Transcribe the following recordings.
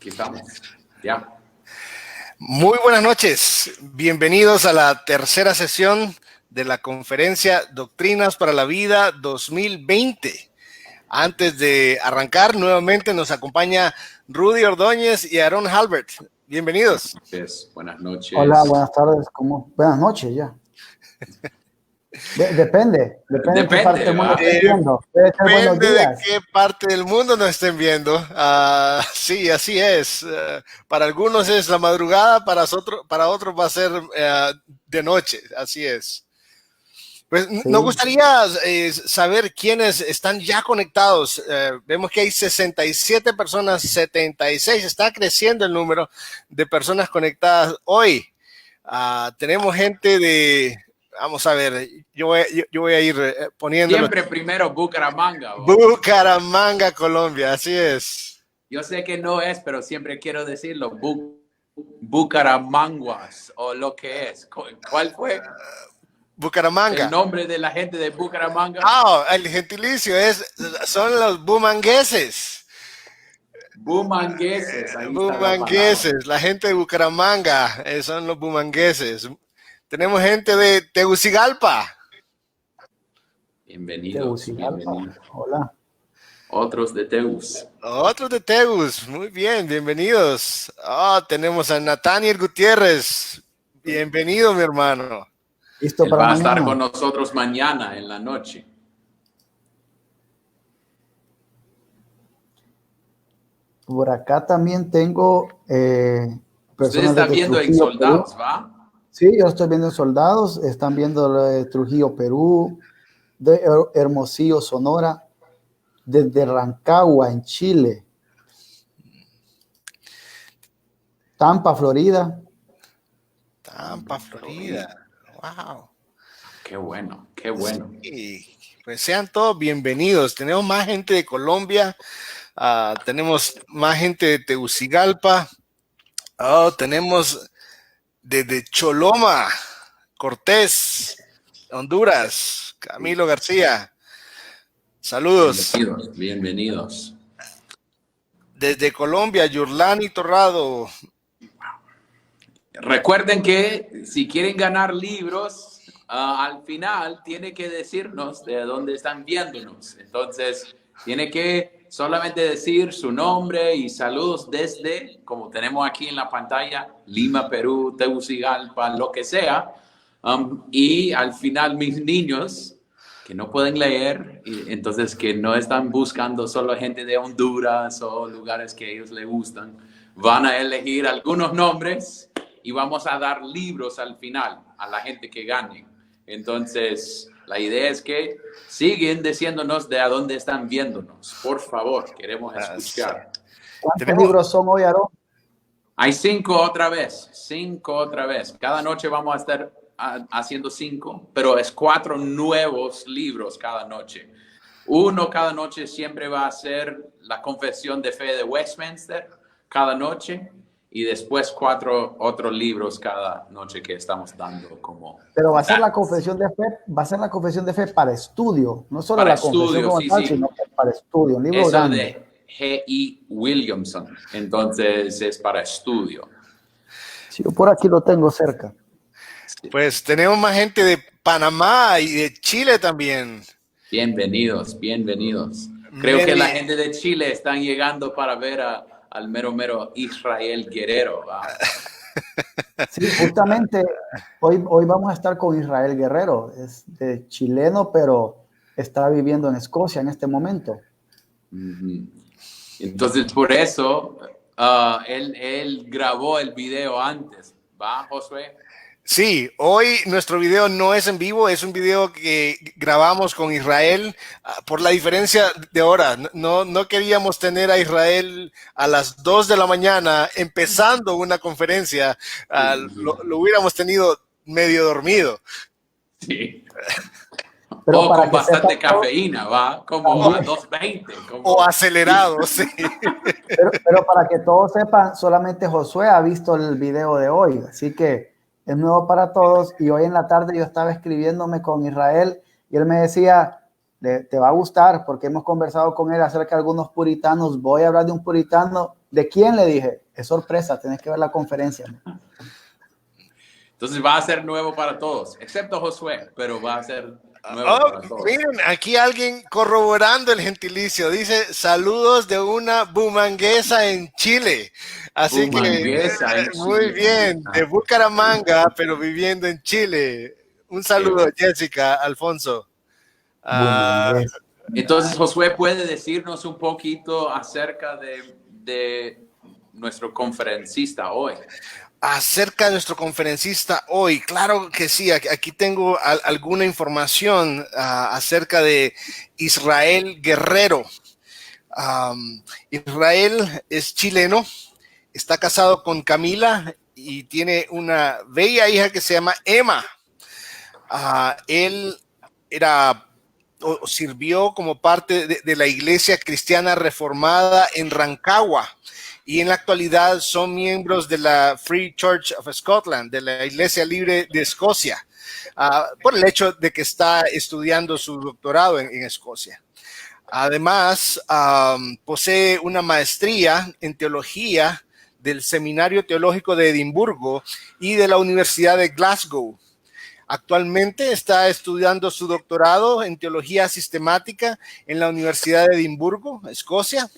Aquí estamos. Ya. Muy buenas noches. Bienvenidos a la tercera sesión de la conferencia Doctrinas para la Vida 2020. Antes de arrancar, nuevamente nos acompaña Rudy Ordóñez y Aaron Halbert. Bienvenidos. Buenas noches. Hola, buenas tardes. Buenas noches ya. Depende de qué parte del mundo estén viendo. Depende de qué parte del mundo nos estén viendo. Sí, así es. Para algunos es la madrugada, para otros va a ser de noche. Así es. Pues sí. Nos gustaría saber quiénes están ya conectados. Vemos que hay 67 personas, 76. Está creciendo el número de personas conectadas hoy. Tenemos gente de... Vamos a ver, yo voy a ir poniendo... Siempre primero Bucaramanga. Bucaramanga, Colombia, así es. Yo sé que no es, pero siempre quiero decirlo. Bucaramanguas, o lo que es. ¿Cuál fue? Bucaramanga. El nombre de la gente de Bucaramanga. El gentilicio son los bumangueses. Bumangueses. Bumangueses, la gente de Bucaramanga, son los bumangueses. Tenemos gente de Tegucigalpa. Bienvenidos. Bienvenidos. Hola. Otros de Tegus. Otros de Tegus. Muy bien, bienvenidos. Tenemos a Nathaniel Gutiérrez. Bienvenido, mi hermano. Listo para va a mañana. estar con nosotros mañana en la noche. Por acá también tengo personas. Usted está viendo en Soldados, ¿va? Sí, yo estoy viendo en Soldados. Están viendo de Trujillo, Perú, de Hermosillo, Sonora, desde Rancagua, en Chile, Tampa, Florida. Tampa, Florida. Wow. Qué bueno, qué bueno. Sí, pues sean todos bienvenidos. Tenemos más gente de Colombia, tenemos más gente de Tegucigalpa, tenemos desde Choloma, Cortés, Honduras, Camilo García. Saludos. Bienvenidos. Desde Colombia, Yurlani Torrado. Recuerden que si quieren ganar libros, al final tiene que decirnos de dónde están viéndonos. Entonces, tiene que solamente decir su nombre y saludos desde, como tenemos aquí en la pantalla, Lima, Perú, Tegucigalpa, lo que sea. Y al final, mis niños que no pueden leer, entonces que no están buscando solo gente de Honduras o lugares que a ellos les gustan, van a elegir algunos nombres y vamos a dar libros al final a la gente que gane. Entonces, la idea es que siguen diciéndonos de a dónde están viéndonos. Por favor, queremos escuchar. ¿Cuántos libros son hoy, Aaron? Hay 5 otra vez. 5 otra vez. Cada noche vamos a estar haciendo 5, pero es 4 nuevos libros cada noche. Uno cada noche siempre va a ser la Confesión de Fe de Westminster cada noche. Y después 4 otros libros cada noche que estamos dando como... Pero va a ser la confesión de fe, para estudio, no solo para la estudio, confesión como tal, sino para estudio, un libro eso grande. De G.E. Williamson, entonces es para estudio. Sí, yo por aquí lo tengo cerca. Pues tenemos más gente de Panamá y de Chile también. Bienvenidos. Creo que la gente de Chile están llegando para ver al mero Israel Guerrero. ¿Va? Sí, justamente hoy vamos a estar con Israel Guerrero, es chileno, pero está viviendo en Escocia en este momento. Entonces, por eso, él grabó el video antes, ¿va, Josué? Sí, hoy nuestro video no es en vivo, es un video que grabamos con Israel por la diferencia de hora. No queríamos tener a Israel a las 2 de la mañana empezando una conferencia. Lo hubiéramos tenido medio dormido. Sí. Pero o con bastante cafeína, ¿va? Como a 2:20. O acelerado, sí. Pero para que todos sepan, solamente Josué ha visto el video de hoy, así que es nuevo para todos. Y hoy en la tarde yo estaba escribiéndome con Israel y él me decía, te va a gustar porque hemos conversado con él acerca de algunos puritanos. Voy a hablar de un puritano ¿De quién? Le dije, es sorpresa, tenés que ver la conferencia. Entonces va a ser nuevo para todos, excepto Josué, pero va a ser nuevo para todos. Miren, aquí alguien corroborando el gentilicio. Dice, saludos de una bumanguesa en Chile. Así Bumanguesa en que, muy Chile. bien, de Bucaramanga, pero viviendo en Chile. Un saludo, Jessica, Alfonso. Entonces, Josué, ¿puede decirnos un poquito acerca de nuestro conferencista hoy? Acerca de nuestro conferencista hoy, claro que sí, aquí tengo alguna información acerca de Israel Guerrero. Israel es chileno, está casado con Camila y tiene una bella hija que se llama Emma. Él sirvió como parte de la Iglesia Cristiana Reformada en Rancagua y en la actualidad son miembros de la Free Church of Scotland, de la Iglesia Libre de Escocia, por el hecho de que está estudiando su doctorado en Escocia. Además, posee una maestría en teología del Seminario Teológico de Edimburgo y de la Universidad de Glasgow. Actualmente está estudiando su doctorado en teología sistemática en la Universidad de Edimburgo, Escocia,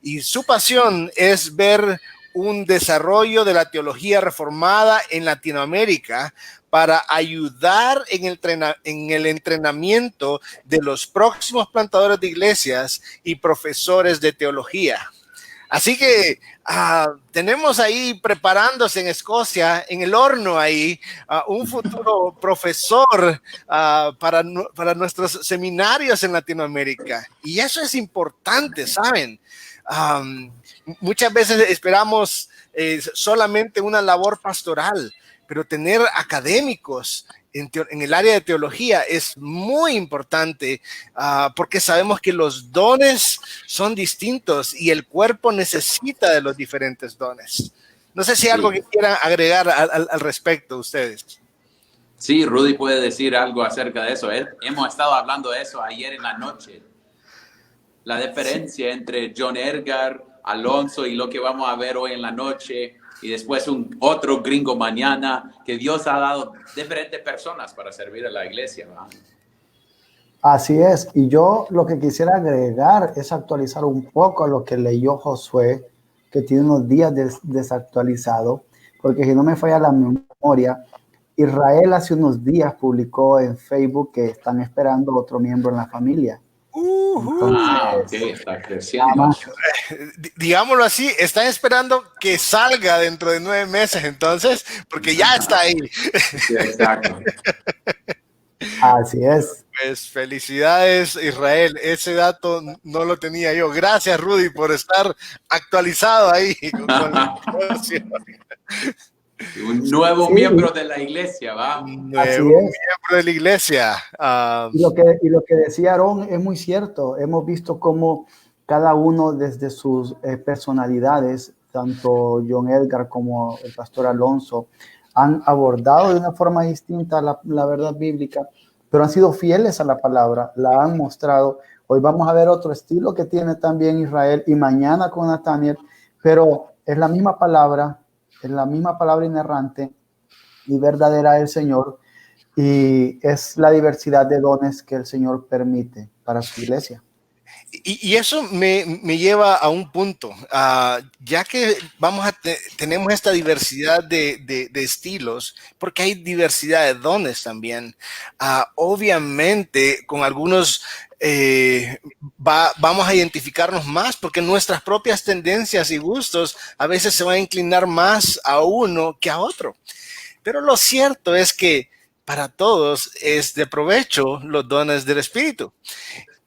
y su pasión es ver un desarrollo de la teología reformada en Latinoamérica para ayudar en el entrenamiento de los próximos plantadores de iglesias y profesores de teología. Así que tenemos ahí preparándose en Escocia, en el horno ahí, un futuro profesor para nuestros seminarios en Latinoamérica. Y eso es importante, ¿saben? Muchas veces esperamos solamente una labor pastoral, pero tener académicos en el área de teología es muy importante porque sabemos que los dones son distintos y el cuerpo necesita de los diferentes dones. No sé si hay algo que quieran agregar al respecto ustedes. Sí, Rudy puede decir algo acerca de eso. Hemos estado hablando de eso ayer en la noche. La diferencia entre John Edgar, Alonso y lo que vamos a ver hoy en la noche. Y después otro gringo mañana, que Dios ha dado diferentes personas para servir a la iglesia, ¿verdad? Así es, y yo lo que quisiera agregar es actualizar un poco lo que leyó Josué, que tiene unos días desactualizado, porque si no me falla la memoria, Israel hace unos días publicó en Facebook que están esperando otro miembro en la familia. Entonces, está creciendo. Digámoslo así, están esperando que salga dentro de 9 meses, entonces, porque ya está ahí. Sí, exacto. Así es. Pues felicidades, Israel. Ese dato no lo tenía yo. Gracias, Rudy, por estar actualizado ahí con la información. Un nuevo miembro de la iglesia, ¿va? Nuevo miembro de la iglesia. Y lo que decía Aarón es muy cierto. Hemos visto cómo cada uno desde sus personalidades, tanto John Edgar como el pastor Alonso, han abordado de una forma distinta la verdad bíblica, pero han sido fieles a la palabra, la han mostrado. Hoy vamos a ver otro estilo que tiene también Israel y mañana con Nathaniel, pero es la misma palabra inerrante y verdadera del Señor, y es la diversidad de dones que el Señor permite para su iglesia. Y eso me lleva a un punto, ya que tenemos esta diversidad de estilos, porque hay diversidad de dones también. Obviamente, con algunos vamos a identificarnos más, porque nuestras propias tendencias y gustos a veces se van a inclinar más a uno que a otro. Pero lo cierto es que para todos es de provecho los dones del Espíritu.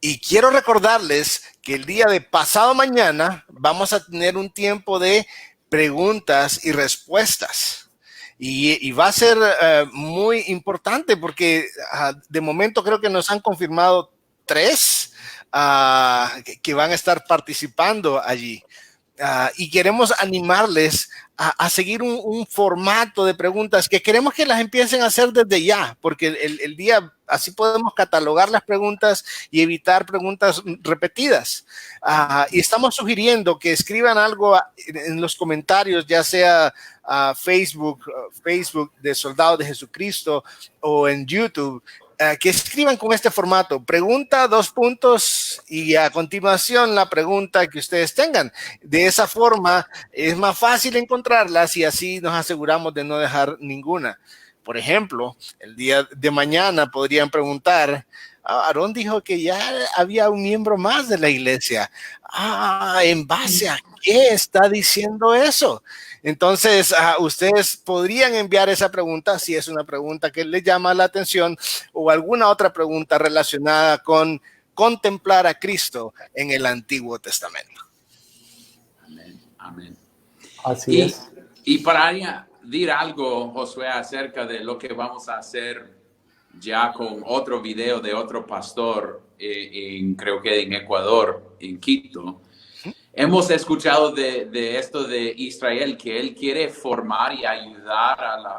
Y quiero recordarles que el día de pasado mañana vamos a tener un tiempo de preguntas y respuestas. Y va a ser muy importante porque de momento creo que nos han confirmado 3 que van a estar participando allí. y queremos animarles a seguir un formato de preguntas que queremos que las empiecen a hacer desde ya, porque el día, así podemos catalogar las preguntas y evitar preguntas repetidas. Y estamos sugiriendo que escriban algo en los comentarios, ya sea Facebook de Soldados de Jesucristo o en YouTube, que escriban con este formato, pregunta, 2 puntos y a continuación la pregunta que ustedes tengan. De esa forma es más fácil encontrarlas y así nos aseguramos de no dejar ninguna. Por ejemplo, el día de mañana podrían preguntar, Aarón dijo que ya había un miembro más de la iglesia. ¿En base a qué está diciendo eso? Entonces, ustedes podrían enviar esa pregunta si es una pregunta que les llama la atención o alguna otra pregunta relacionada con contemplar a Cristo en el Antiguo Testamento. Amén, amén. Así es. Y para añadir algo, Josué, acerca de lo que vamos a hacer ya con otro video de otro pastor, creo que en Ecuador, en Quito. Hemos escuchado de esto de Israel, que él quiere formar y ayudar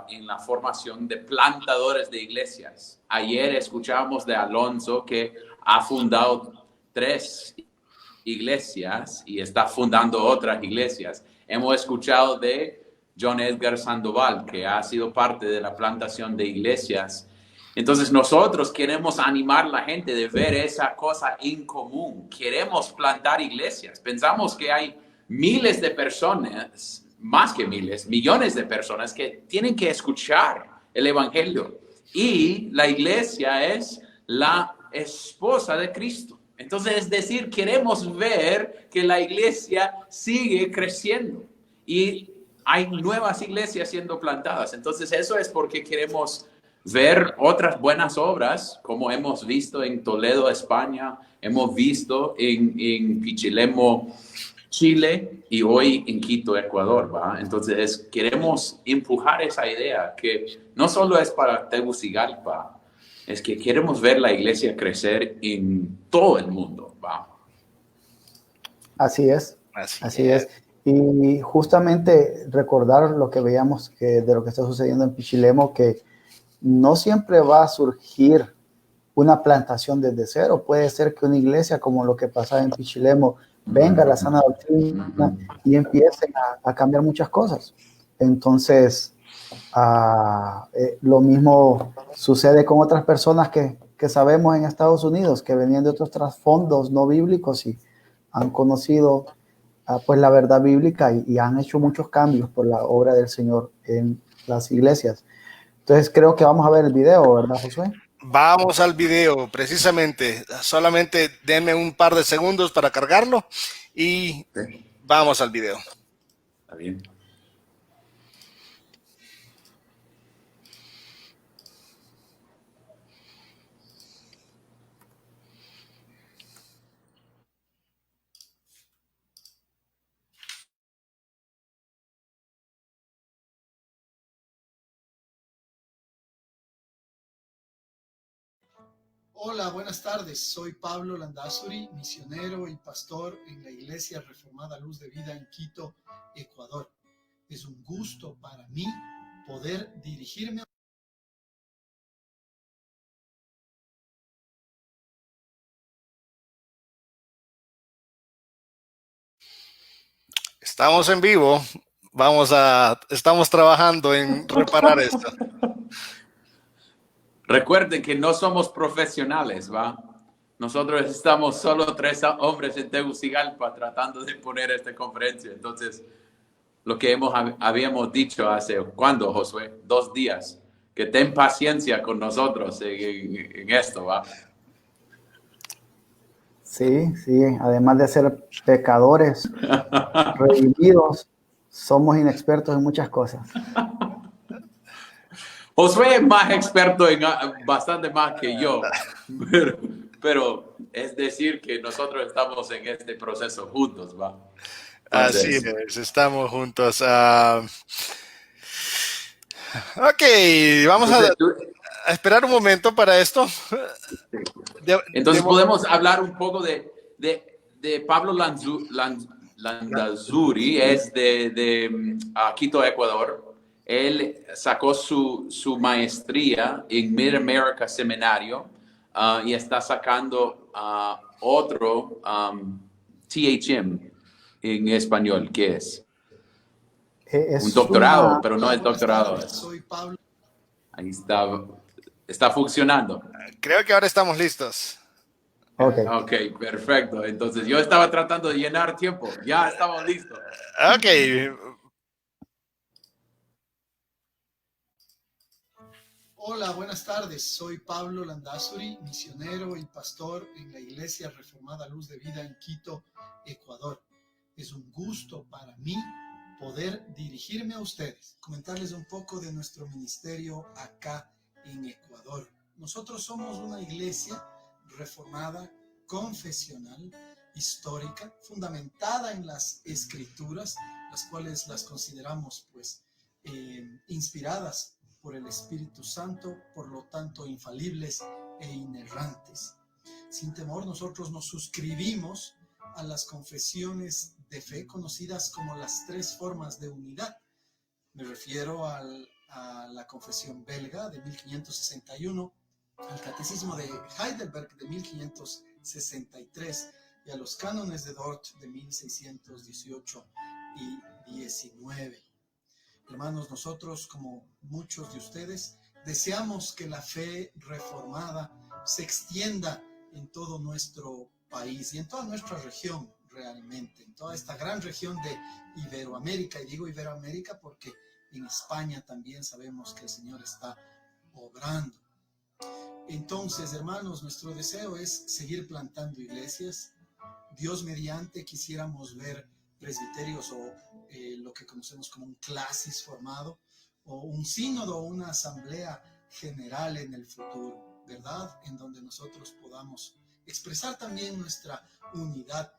en la formación de plantadores de iglesias. Ayer escuchamos de Alonso, que ha fundado 3 iglesias y está fundando otras iglesias. Hemos escuchado de John Edgar Sandoval, que ha sido parte de la plantación de iglesias. Entonces nosotros queremos animar a la gente de ver esa cosa en común. Queremos plantar iglesias. Pensamos que hay miles de personas, más que miles, millones de personas que tienen que escuchar el evangelio. Y la iglesia es la esposa de Cristo. Entonces, es decir, queremos ver que la iglesia sigue creciendo y hay nuevas iglesias siendo plantadas. Entonces, eso es porque queremos ver otras buenas obras, como hemos visto en Toledo, España, hemos visto en Pichilemu, Chile, y hoy en Quito, Ecuador, ¿va? Entonces, queremos empujar esa idea que no solo es para Tegucigalpa, es que queremos ver la iglesia crecer en todo el mundo, ¿va? Así es. Así es. Y justamente recordar lo que veíamos de lo que está sucediendo en Pichilemu, que no siempre va a surgir una plantación desde cero. Puede ser que una iglesia, como lo que pasaba en Pichilemu, venga a la sana doctrina y empiecen a cambiar muchas cosas. Entonces, lo mismo sucede con otras personas que sabemos en Estados Unidos, que venían de otros trasfondos no bíblicos y han conocido pues la verdad bíblica y han hecho muchos cambios por la obra del Señor en las iglesias. Entonces creo que vamos a ver el video, ¿verdad, Josué? Vamos al video, precisamente. Solamente denme un par de segundos para cargarlo y vamos al video. Está bien. Hola, buenas tardes. Soy Pablo Landazuri, misionero y pastor en la Iglesia Reformada Luz de Vida en Quito, Ecuador. Es un gusto para mí poder dirigirme. Estamos en vivo. Estamos trabajando en reparar esto. Recuerden que no somos profesionales, ¿va? Nosotros estamos solo 3 hombres en Tegucigalpa tratando de poner esta conferencia. Entonces, lo que habíamos dicho hace, ¿cuándo, Josué? 2 días. Que ten paciencia con nosotros en esto, ¿va? Sí, sí. Además de ser pecadores, redimidos, somos inexpertos en muchas cosas. Josué es más experto en bastante más que yo, pero es decir que nosotros estamos en este proceso juntos, ¿va? Entonces, así es, estamos juntos. Ok, vamos a esperar un momento para esto. Entonces podemos hablar un poco de Pablo Landazuri es de Quito, Ecuador. Él sacó su maestría en Mid-America Seminario y está sacando otro THM en español, ¿qué es? Es Un doctorado, una... pero no es doctorado. Soy Pablo. Ahí está funcionando. Creo que ahora estamos listos. Ok. Ok, perfecto. Entonces yo estaba tratando de llenar tiempo. Ya estamos listos. Ok. Hola, buenas tardes. Soy Pablo Landazuri, misionero y pastor en la Iglesia Reformada Luz de Vida en Quito, Ecuador. Es un gusto para mí poder dirigirme a ustedes, comentarles un poco de nuestro ministerio acá en Ecuador. Nosotros somos una iglesia reformada, confesional, histórica, fundamentada en las escrituras, las cuales las consideramos pues inspiradas por el Espíritu Santo, por lo tanto infalibles e inerrantes. Sin temor, nosotros nos suscribimos a las confesiones de fe conocidas como las tres formas de unidad. Me refiero a la confesión belga de 1561, al catecismo de Heidelberg de 1563 y a los cánones de Dort de 1618 y 19. Hermanos, nosotros, como muchos de ustedes, deseamos que la fe reformada se extienda en todo nuestro país y en toda nuestra región realmente, en toda esta gran región de Iberoamérica. Y digo Iberoamérica porque en España también sabemos que el Señor está obrando. Entonces, hermanos, nuestro deseo es seguir plantando iglesias. Dios mediante quisiéramos ver presbiterios o lo que conocemos como un clasis formado, o un sínodo o una asamblea general en el futuro, ¿verdad? En donde nosotros podamos expresar también nuestra unidad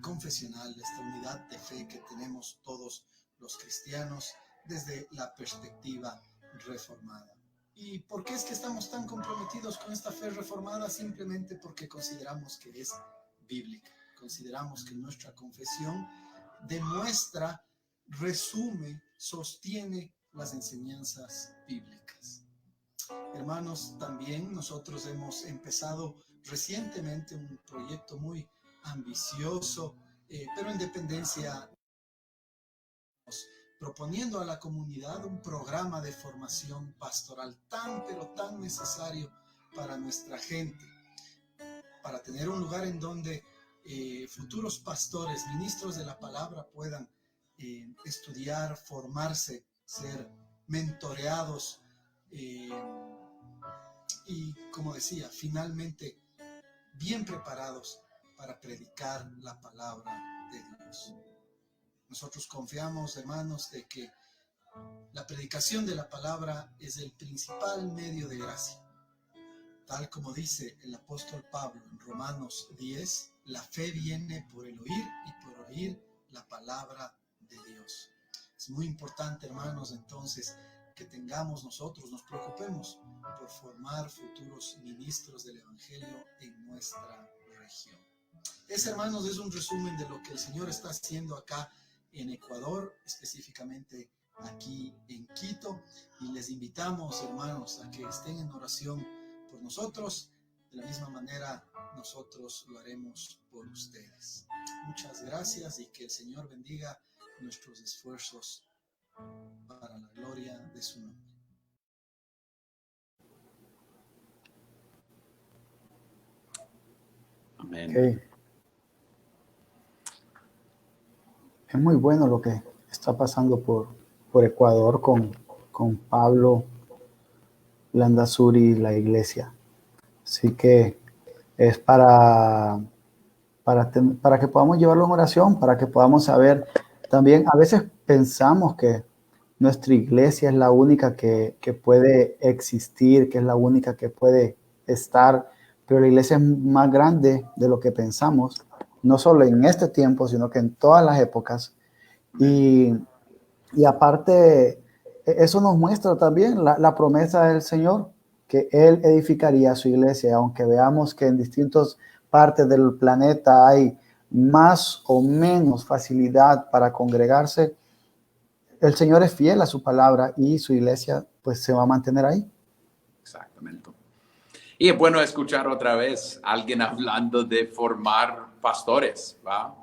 confesional, esta unidad de fe que tenemos todos los cristianos desde la perspectiva reformada. ¿Y por qué es que estamos tan comprometidos con esta fe reformada? Simplemente porque consideramos que es bíblica. Consideramos que nuestra confesión demuestra, resume, sostiene las enseñanzas bíblicas. Hermanos, también nosotros hemos empezado recientemente un proyecto muy ambicioso, pero en dependencia, proponiendo a la comunidad un programa de formación pastoral pero tan necesario para nuestra gente, para tener un lugar en donde futuros pastores, ministros de la palabra puedan estudiar, formarse, ser mentoreados y, como decía, finalmente bien preparados para predicar la palabra de Dios. Nosotros confiamos, hermanos, de que la predicación de la palabra es el principal medio de gracia. Tal como dice el apóstol Pablo en Romanos 10, la fe viene por el oír y por oír la palabra de Dios. Es muy importante, hermanos, entonces, que tengamos nosotros, nos preocupemos por formar futuros ministros del Evangelio en nuestra región. Ese, hermanos, es un resumen de lo que el Señor está haciendo acá en Ecuador, específicamente aquí en Quito, y les invitamos, hermanos, a que estén en oración por nosotros. De la misma manera nosotros lo haremos por ustedes. Muchas gracias y que el Señor bendiga nuestros esfuerzos para la gloria de su nombre. Amén. Okay. Es muy bueno lo que está pasando por Ecuador con Pablo Landazuri y la iglesia. Así que es para que podamos llevarlo en oración, para que podamos saber. También a veces pensamos que nuestra iglesia es la única que puede existir, que es la única que puede estar, pero la iglesia es más grande de lo que pensamos, no solo en este tiempo, sino que en todas las épocas. Y aparte, eso nos muestra también la promesa del Señor, que Él edificaría su iglesia, aunque veamos que en distintas partes del planeta hay más o menos facilidad para congregarse, el Señor es fiel a su palabra y su iglesia pues se va a mantener ahí. Exactamente. Y es bueno escuchar otra vez a alguien hablando de formar pastores, ¿va?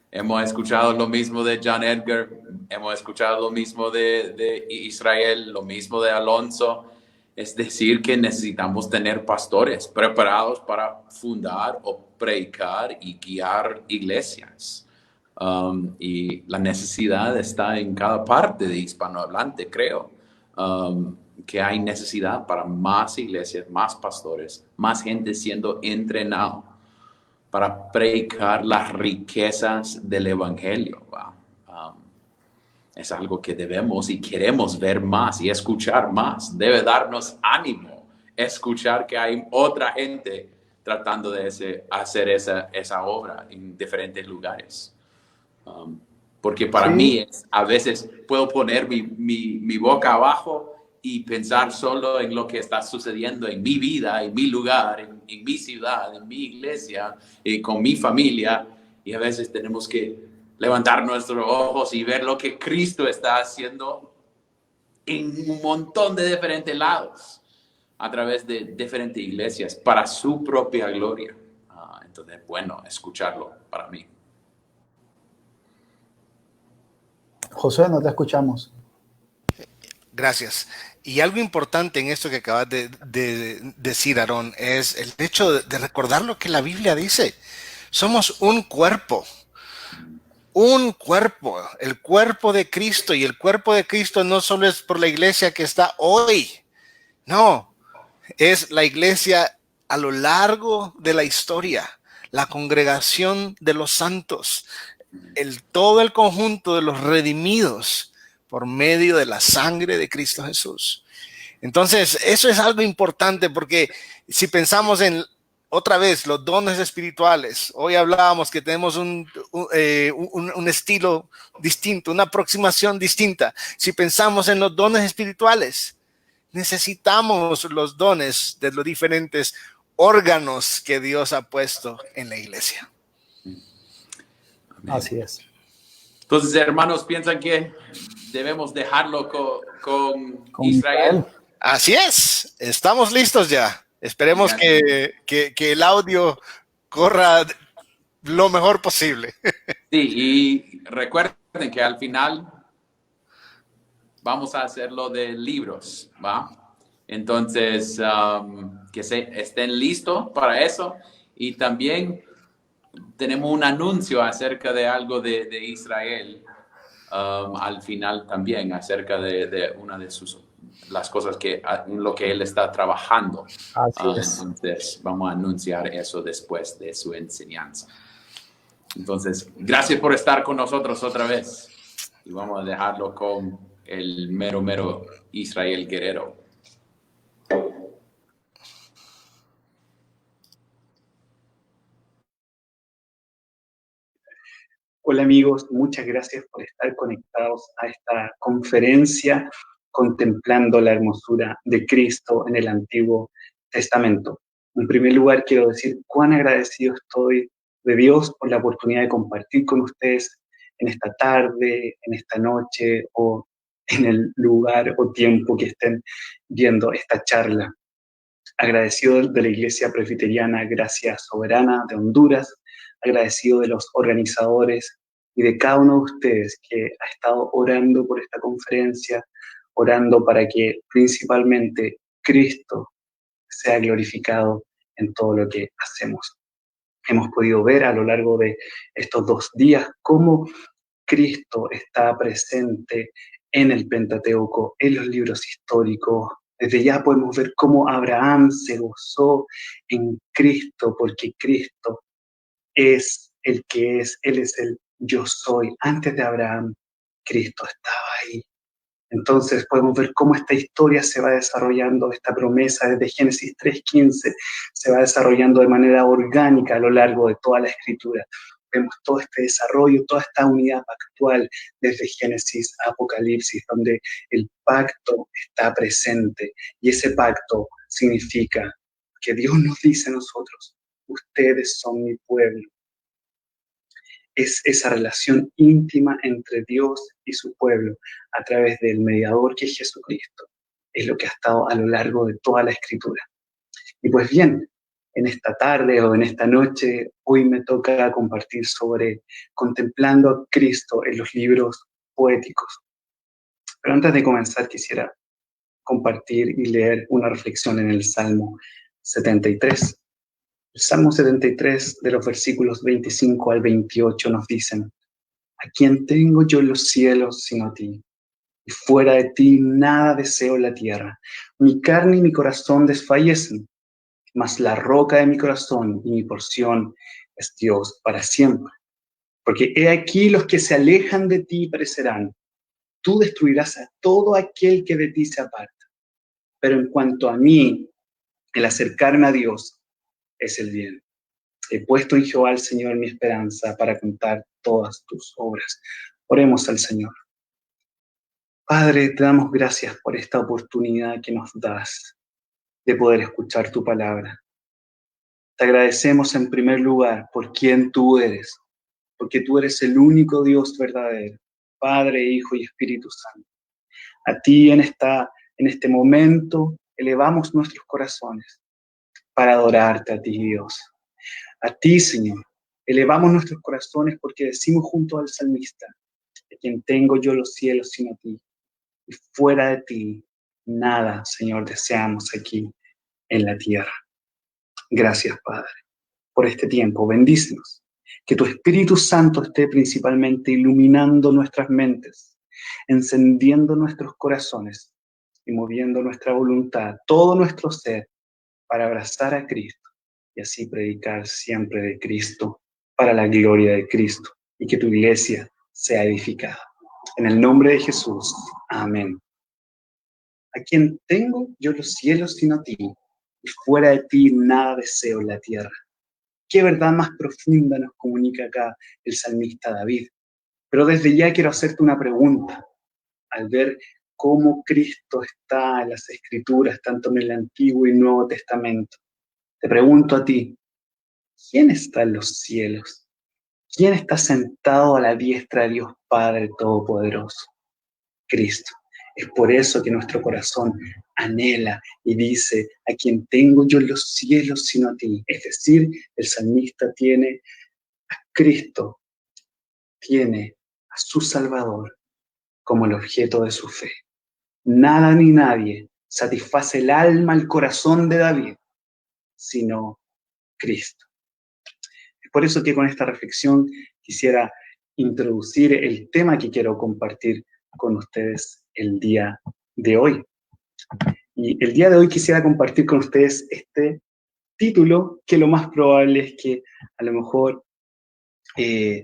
Hemos escuchado lo mismo de John Edgar, hemos escuchado lo mismo de Israel, lo mismo de Alonso. Es decir, que necesitamos tener pastores preparados para fundar o predicar y guiar iglesias. Y la necesidad está en cada parte de hispanohablante, creo. Que hay necesidad para más iglesias, más pastores, más gente siendo entrenado para predicar las riquezas del evangelio. Es algo que debemos y queremos ver más y escuchar más. Debe darnos ánimo escuchar que hay otra gente tratando de hacer esa obra en diferentes lugares. Porque para mí a veces puedo poner mi boca abajo y pensar solo en lo que está sucediendo en mi vida, en mi lugar, en mi ciudad, en mi iglesia, con mi familia. Y a veces tenemos que levantar nuestros ojos y ver lo que Cristo está haciendo en un montón de diferentes lados, a través de diferentes iglesias, para su propia gloria. Entonces, bueno, escucharlo para mí. José, no te escuchamos. Gracias. Y algo importante en esto que acabas de decir, Aarón, es el hecho de recordar lo que la Biblia dice. Somos un cuerpo, el cuerpo de Cristo, y el cuerpo de Cristo no solo es por la iglesia que está hoy, no, es la iglesia a lo largo de la historia, la congregación de los santos, todo el conjunto de los redimidos por medio de la sangre de Cristo Jesús. Entonces, eso es algo importante, porque si pensamos en otra vez los dones espirituales, hoy hablábamos que tenemos un estilo distinto, una aproximación distinta. Si pensamos en los dones espirituales, necesitamos los dones de los diferentes órganos que Dios ha puesto en la iglesia. Así es. Entonces, hermanos, ¿piensan que debemos dejarlo con Israel? Así es, estamos listos ya. Esperemos que el audio corra lo mejor posible. Sí, y recuerden que al final vamos a hacerlo de libros, ¿va? Entonces, que estén listos para eso. Y también tenemos un anuncio acerca de algo de Israel al final también, acerca de una de las cosas en lo que él está trabajando. Entonces, vamos a anunciar eso después de su enseñanza. Entonces, gracias por estar con nosotros otra vez. Y vamos a dejarlo con el mero Israel Guerrero. Hola amigos, muchas gracias por estar conectados a esta conferencia contemplando la hermosura de Cristo en el Antiguo Testamento. En primer lugar, quiero decir cuán agradecido estoy de Dios por la oportunidad de compartir con ustedes en esta tarde, en esta noche o en el lugar o tiempo que estén viendo esta charla. Agradecido de la Iglesia Presbiteriana Gracia Soberana de Honduras, agradecido de los organizadores y de cada uno de ustedes que ha estado orando por esta conferencia, orando para que principalmente Cristo sea glorificado en todo lo que hacemos. Hemos podido ver a lo largo de estos 2 días cómo Cristo está presente en el Pentateuco, en los libros históricos. Desde ya podemos ver cómo Abraham se gozó en Cristo, porque Cristo es el que es, Él es el yo soy. Antes de Abraham, Cristo estaba ahí. Entonces podemos ver cómo esta historia se va desarrollando, esta promesa desde Génesis 3:15 se va desarrollando de manera orgánica a lo largo de toda la Escritura. Vemos todo este desarrollo, toda esta unidad pactual desde Génesis a Apocalipsis, donde el pacto está presente. Y ese pacto significa que Dios nos dice a nosotros: ustedes son mi pueblo. es esa relación íntima entre Dios y su pueblo a través del mediador que es Jesucristo. Es lo que ha estado a lo largo de toda la Escritura. Y pues bien, en esta tarde o en esta noche, hoy me toca compartir sobre contemplando a Cristo en los libros poéticos. Pero antes de comenzar quisiera compartir y leer una reflexión en el Salmo 73. El Salmo 73, de los versículos 25 al 28, nos dicen: ¿A quién tengo yo en los cielos sino a ti? Y fuera de ti nada deseo en la tierra. Mi carne y mi corazón desfallecen, mas la roca de mi corazón y mi porción es Dios para siempre. Porque he aquí los que se alejan de ti perecerán. Tú destruirás a todo aquel que de ti se aparta. Pero en cuanto a mí, el acercarme a Dios es el bien. He puesto en Jehová el Señor mi esperanza para contar todas tus obras. Oremos al Señor. Padre, te damos gracias por esta oportunidad que nos das de poder escuchar tu palabra. Te agradecemos en primer lugar por quien tú eres, porque tú eres el único Dios verdadero, Padre, Hijo y Espíritu Santo. A ti en este momento elevamos nuestros corazones para adorarte a ti, Dios. A ti, Señor, elevamos nuestros corazones porque decimos junto al salmista: de quien tengo yo los cielos sino a ti, y fuera de ti nada, Señor, deseamos aquí en la tierra. Gracias, Padre, por este tiempo. Bendícenos. Que tu Espíritu Santo esté principalmente iluminando nuestras mentes, encendiendo nuestros corazones y moviendo nuestra voluntad, todo nuestro ser, para abrazar a Cristo y así predicar siempre de Cristo, para la gloria de Cristo, y que tu iglesia sea edificada. En el nombre de Jesús. Amén. A quien tengo yo los cielos sino a ti, y fuera de ti nada deseo en la tierra. Qué verdad más profunda nos comunica acá el salmista David. Pero desde ya quiero hacerte una pregunta. Al ver cómo Cristo está en las Escrituras, tanto en el Antiguo y Nuevo Testamento, te pregunto a ti: ¿quién está en los cielos? ¿Quién está sentado a la diestra de Dios Padre Todopoderoso? Cristo. Es por eso que nuestro corazón anhela y dice: a quien tengo yo en los cielos sino a ti. Es decir, el salmista tiene a Cristo, tiene a su Salvador como el objeto de su fe. Nada ni nadie satisface el alma, el corazón de David, sino Cristo. Es por eso que con esta reflexión quisiera introducir el tema que quiero compartir con ustedes el día de hoy. Y el día de hoy quisiera compartir con ustedes este título, que lo más probable es que a lo mejor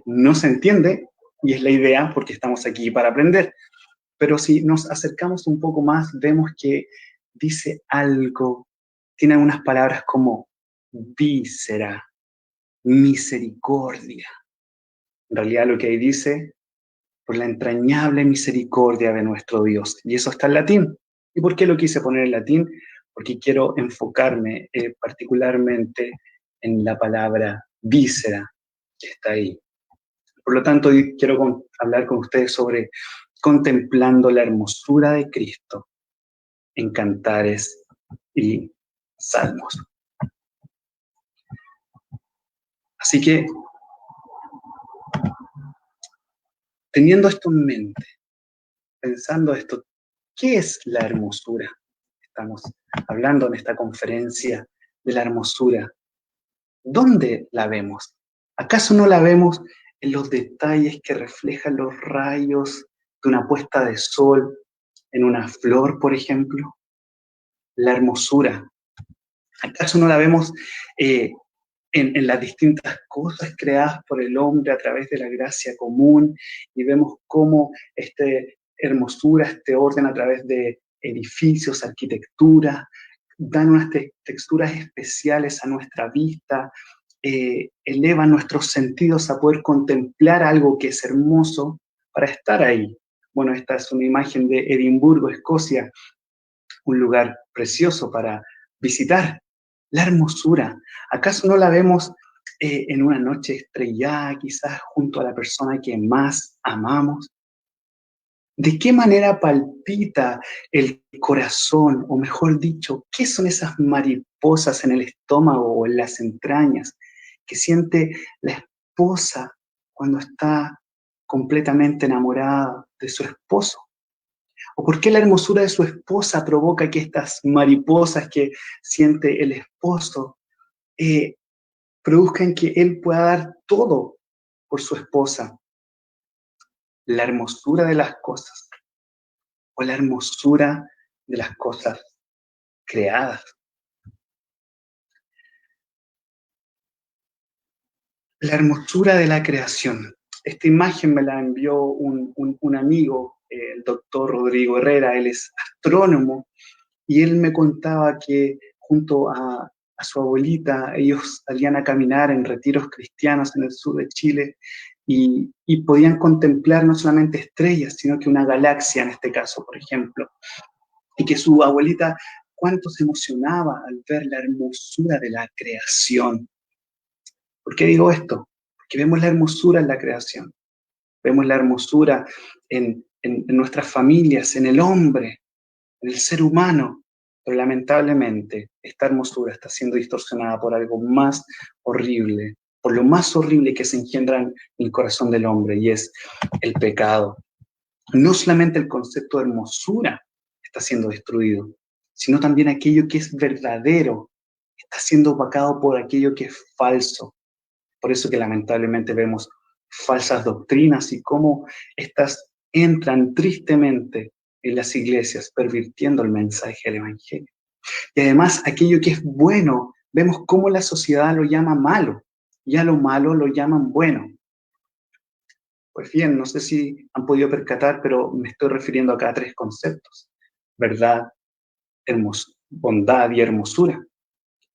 no se entiende, y es la idea porque estamos aquí para aprender. Pero si nos acercamos un poco más, vemos que dice algo, tiene algunas palabras como víscera, misericordia. En realidad lo que ahí dice: por la entrañable misericordia de nuestro Dios. Y eso está en latín. ¿Y por qué lo quise poner en latín? Porque quiero enfocarme particularmente en la palabra víscera que está ahí. Por lo tanto, hoy quiero hablar con ustedes sobre contemplando la hermosura de Cristo en cantares y salmos. Así que, teniendo esto en mente, pensando esto, ¿qué es la hermosura? Estamos hablando en esta conferencia de la hermosura. ¿Dónde la vemos? ¿Acaso no la vemos en los detalles que reflejan los rayos de una puesta de sol en una flor, por ejemplo? La hermosura. ¿Acaso no la vemos en las distintas cosas creadas por el hombre a través de la gracia común? Y vemos cómo esta hermosura, este orden a través de edificios, arquitectura, dan unas texturas especiales a nuestra vista, elevan nuestros sentidos a poder contemplar algo que es hermoso para estar ahí. Bueno, esta es una imagen de Edimburgo, Escocia, un lugar precioso para visitar. La hermosura, ¿acaso no la vemos en una noche estrellada, quizás junto a la persona que más amamos? ¿De qué manera palpita el corazón, o mejor dicho, qué son esas mariposas en el estómago o en las entrañas que siente la esposa cuando está completamente enamorada de su esposo? ¿O por qué la hermosura de su esposa provoca que estas mariposas que siente el esposo produzcan que él pueda dar todo por su esposa? La hermosura de las cosas, o la hermosura de las cosas creadas. La hermosura de la creación. Esta imagen me la envió un amigo, el doctor Rodrigo Herrera. Él es astrónomo, y él me contaba que junto a su abuelita ellos salían a caminar en retiros cristianos en el sur de Chile, y podían contemplar no solamente estrellas, sino que una galaxia en este caso, por ejemplo. Y que su abuelita cuánto se emocionaba al ver la hermosura de la creación. ¿Por qué digo esto? Porque vemos la hermosura en la creación, vemos la hermosura en nuestras familias, en el hombre, en el ser humano, pero lamentablemente esta hermosura está siendo distorsionada por algo más horrible, por lo más horrible que se engendra en el corazón del hombre, y es el pecado. No solamente el concepto de hermosura está siendo destruido, sino también aquello que es verdadero está siendo opacado por aquello que es falso. Por eso que lamentablemente vemos falsas doctrinas y cómo estas entran tristemente en las iglesias, pervirtiendo el mensaje del Evangelio. Y además, aquello que es bueno, vemos cómo la sociedad lo llama malo, y a lo malo lo llaman bueno. Pues bien, no sé si han podido percatar, pero me estoy refiriendo acá a tres conceptos: verdad, bondad y hermosura.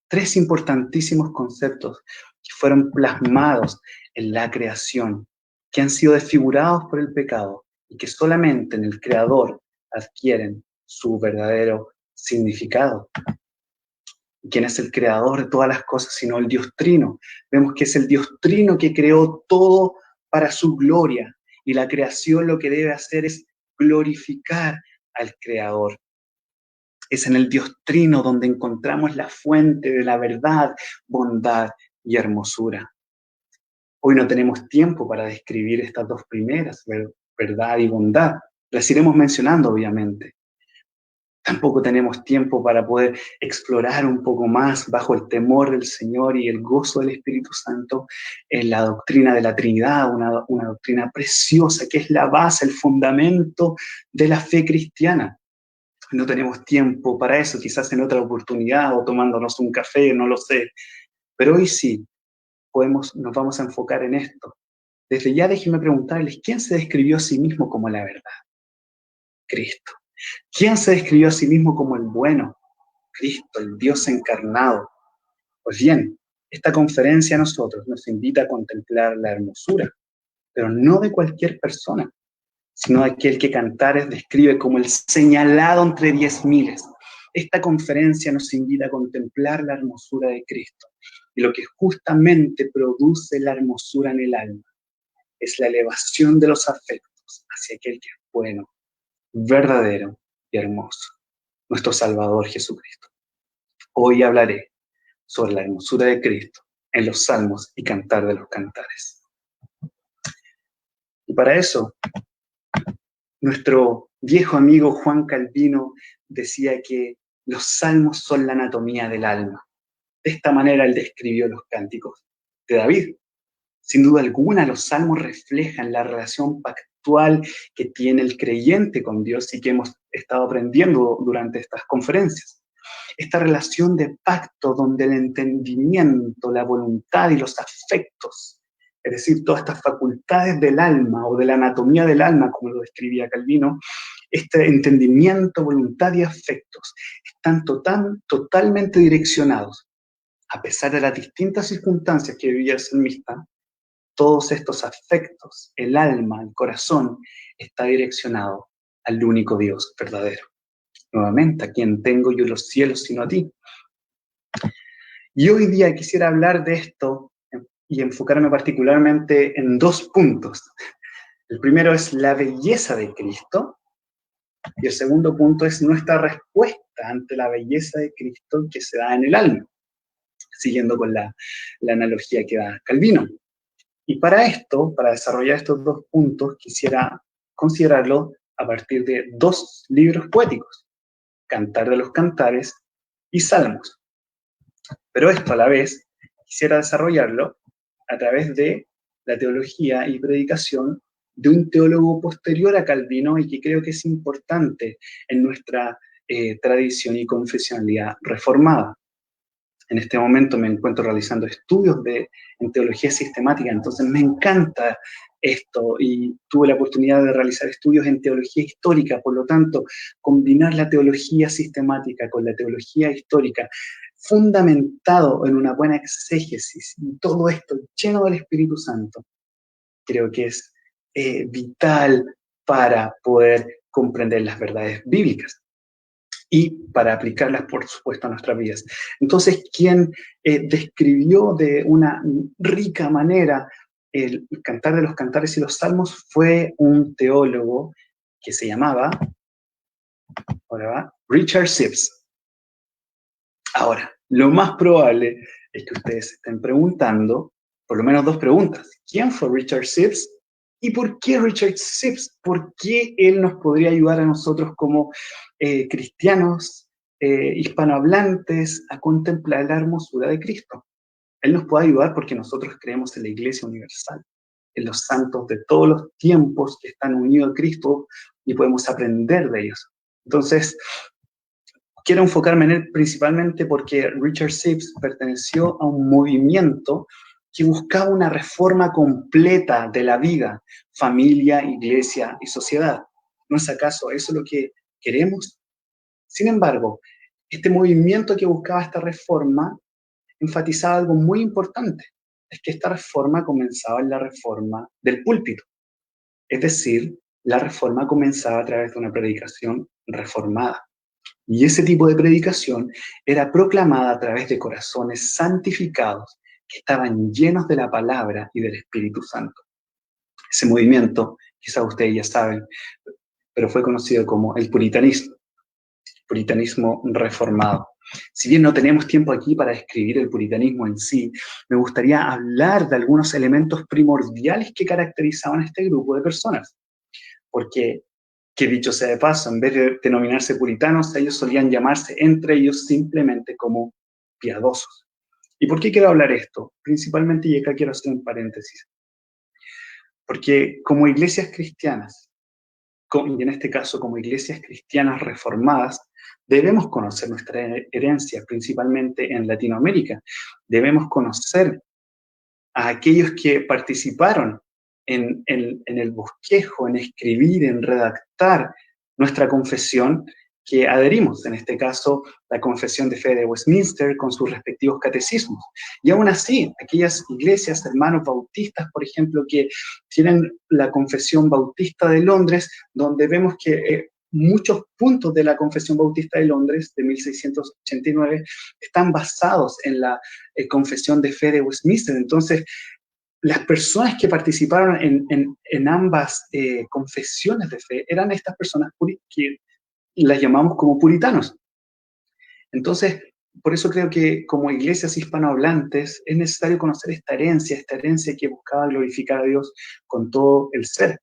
Tres importantísimos conceptos que fueron plasmados en la creación, que han sido desfigurados por el pecado y que solamente en el Creador adquieren su verdadero significado. ¿Quién es el creador de todas las cosas sino el Dios Trino? Vemos que es el Dios Trino que creó todo para su gloria, y la creación lo que debe hacer es glorificar al Creador. Es en el Dios Trino donde encontramos la fuente de la verdad, bondad y hermosura. Hoy no tenemos tiempo para describir estas dos primeras, verdad y bondad. Las iremos mencionando, obviamente. Tampoco tenemos tiempo para poder explorar un poco más, bajo el temor del Señor y el gozo del Espíritu Santo, en la doctrina de la Trinidad, una doctrina preciosa que es la base, el fundamento de la fe cristiana. No tenemos tiempo para eso, quizás en otra oportunidad o tomándonos un café, no lo sé. Pero hoy sí, nos vamos a enfocar en esto. Desde ya déjenme preguntarles, ¿quién se describió a sí mismo como la verdad? Cristo. ¿Quién se describió a sí mismo como el bueno? Cristo, el Dios encarnado. Pues bien, esta conferencia a nosotros nos invita a contemplar la hermosura, pero no de cualquier persona, sino de aquel que Cantares describe como el señalado entre 10.000. Esta conferencia nos invita a contemplar la hermosura de Cristo, y lo que justamente produce la hermosura en el alma es la elevación de los afectos hacia aquel que es bueno, verdadero y hermoso, nuestro Salvador Jesucristo. Hoy hablaré sobre la hermosura de Cristo en los Salmos y Cantar de los Cantares. Y para eso, nuestro viejo amigo Juan Calvino decía que los salmos son la anatomía del alma. De esta manera él describió los cánticos de David. Sin duda alguna, los salmos reflejan la relación pactual que tiene el creyente con Dios y que hemos estado aprendiendo durante estas conferencias. Esta relación de pacto donde el entendimiento, la voluntad y los afectos, es decir, todas estas facultades del alma o de la anatomía del alma, como lo describía Calvino, este entendimiento, voluntad y afectos están totalmente direccionados. A pesar de las distintas circunstancias que vivía el salmista, todos estos afectos, el alma, el corazón, está direccionado al único Dios verdadero. Nuevamente, ¿a quién tengo yo los cielos sino a ti? Y hoy día quisiera hablar de esto y enfocarme particularmente en 2 puntos. El primero es la belleza de Cristo, y el segundo punto es nuestra respuesta ante la belleza de Cristo que se da en el alma, siguiendo con la analogía que da Calvino. Y para esto, para desarrollar estos 2 puntos, quisiera considerarlo a partir de 2 libros poéticos, Cantar de los Cantares y Salmos. Pero esto a la vez quisiera desarrollarlo a través de la teología y predicación de un teólogo posterior a Calvino y que creo que es importante en nuestra tradición y confesionalidad reformada. En este momento me encuentro realizando estudios en teología sistemática, entonces me encanta esto y tuve la oportunidad de realizar estudios en teología histórica, por lo tanto, combinar la teología sistemática con la teología histórica, fundamentado en una buena exégesis, y todo esto lleno del Espíritu Santo, creo que es vital para poder comprender las verdades bíblicas y para aplicarlas, por supuesto, a nuestras vidas. Entonces, quien describió de una rica manera el Cantar de los Cantares y los Salmos fue un teólogo que se llamaba, ahora va, Richard Sibbes. Ahora, lo más probable es que ustedes se estén preguntando, por lo menos 2 preguntas. ¿Quién fue Richard Sibbes? ¿Y por qué Richard Sibbes? ¿Por qué él nos podría ayudar a nosotros como cristianos hispanohablantes a contemplar la hermosura de Cristo? Él nos puede ayudar porque nosotros creemos en la Iglesia Universal, en los santos de todos los tiempos que están unidos a Cristo y podemos aprender de ellos. Entonces, quiero enfocarme en él principalmente porque Richard Sibbes perteneció a un movimiento que buscaba una reforma completa de la vida, familia, iglesia y sociedad. ¿No es acaso eso lo que queremos? Sin embargo, este movimiento que buscaba esta reforma enfatizaba algo muy importante, es que esta reforma comenzaba en la reforma del púlpito. Es decir, la reforma comenzaba a través de una predicación reformada. Y ese tipo de predicación era proclamada a través de corazones santificados que estaban llenos de la palabra y del Espíritu Santo. Ese movimiento, quizás ustedes ya saben, pero fue conocido como el puritanismo reformado. Si bien no tenemos tiempo aquí para describir el puritanismo en sí, me gustaría hablar de algunos elementos primordiales que caracterizaban a este grupo de personas. Porque, que dicho sea de paso, en vez de denominarse puritanos, ellos solían llamarse entre ellos simplemente como piadosos. ¿Y por qué quiero hablar esto? Principalmente, y acá quiero hacer un paréntesis, porque como iglesias cristianas, y en este caso como iglesias cristianas reformadas, debemos conocer nuestra herencia, principalmente en Latinoamérica. Debemos conocer a aquellos que participaron en el bosquejo, en escribir, en redactar nuestra confesión que adherimos, en este caso la Confesión de Fe de Westminster con sus respectivos catecismos. Y aún así, aquellas iglesias, hermanos bautistas, por ejemplo, que tienen la Confesión Bautista de Londres, donde vemos que muchos puntos de la Confesión Bautista de Londres de 1689 están basados en la Confesión de Fe de Westminster. Entonces, las personas que participaron en ambas confesiones de fe eran estas personas que las llamamos como puritanos. Entonces, por eso creo que como iglesias hispanohablantes es necesario conocer esta herencia que buscaba glorificar a Dios con todo el ser.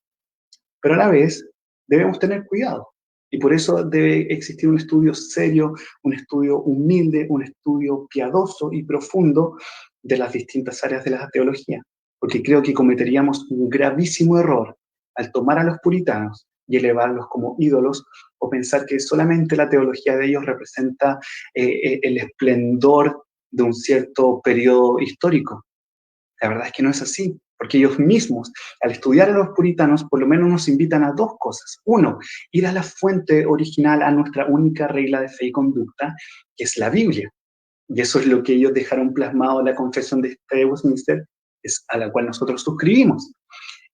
Pero a la vez debemos tener cuidado. Y por eso debe existir un estudio serio, un estudio humilde, un estudio piadoso y profundo de las distintas áreas de la teología. Porque creo que cometeríamos un gravísimo error al tomar a los puritanos y elevarlos como ídolos o pensar que solamente la teología de ellos representa el esplendor de un cierto periodo histórico. La verdad es que no es así, porque ellos mismos, al estudiar a los puritanos, por lo menos nos invitan a 2 cosas. 1, ir a la fuente original, a nuestra única regla de fe y conducta, que es la Biblia. Y eso es lo que ellos dejaron plasmado en la Confesión de Fe de Westminster, a la cual nosotros suscribimos.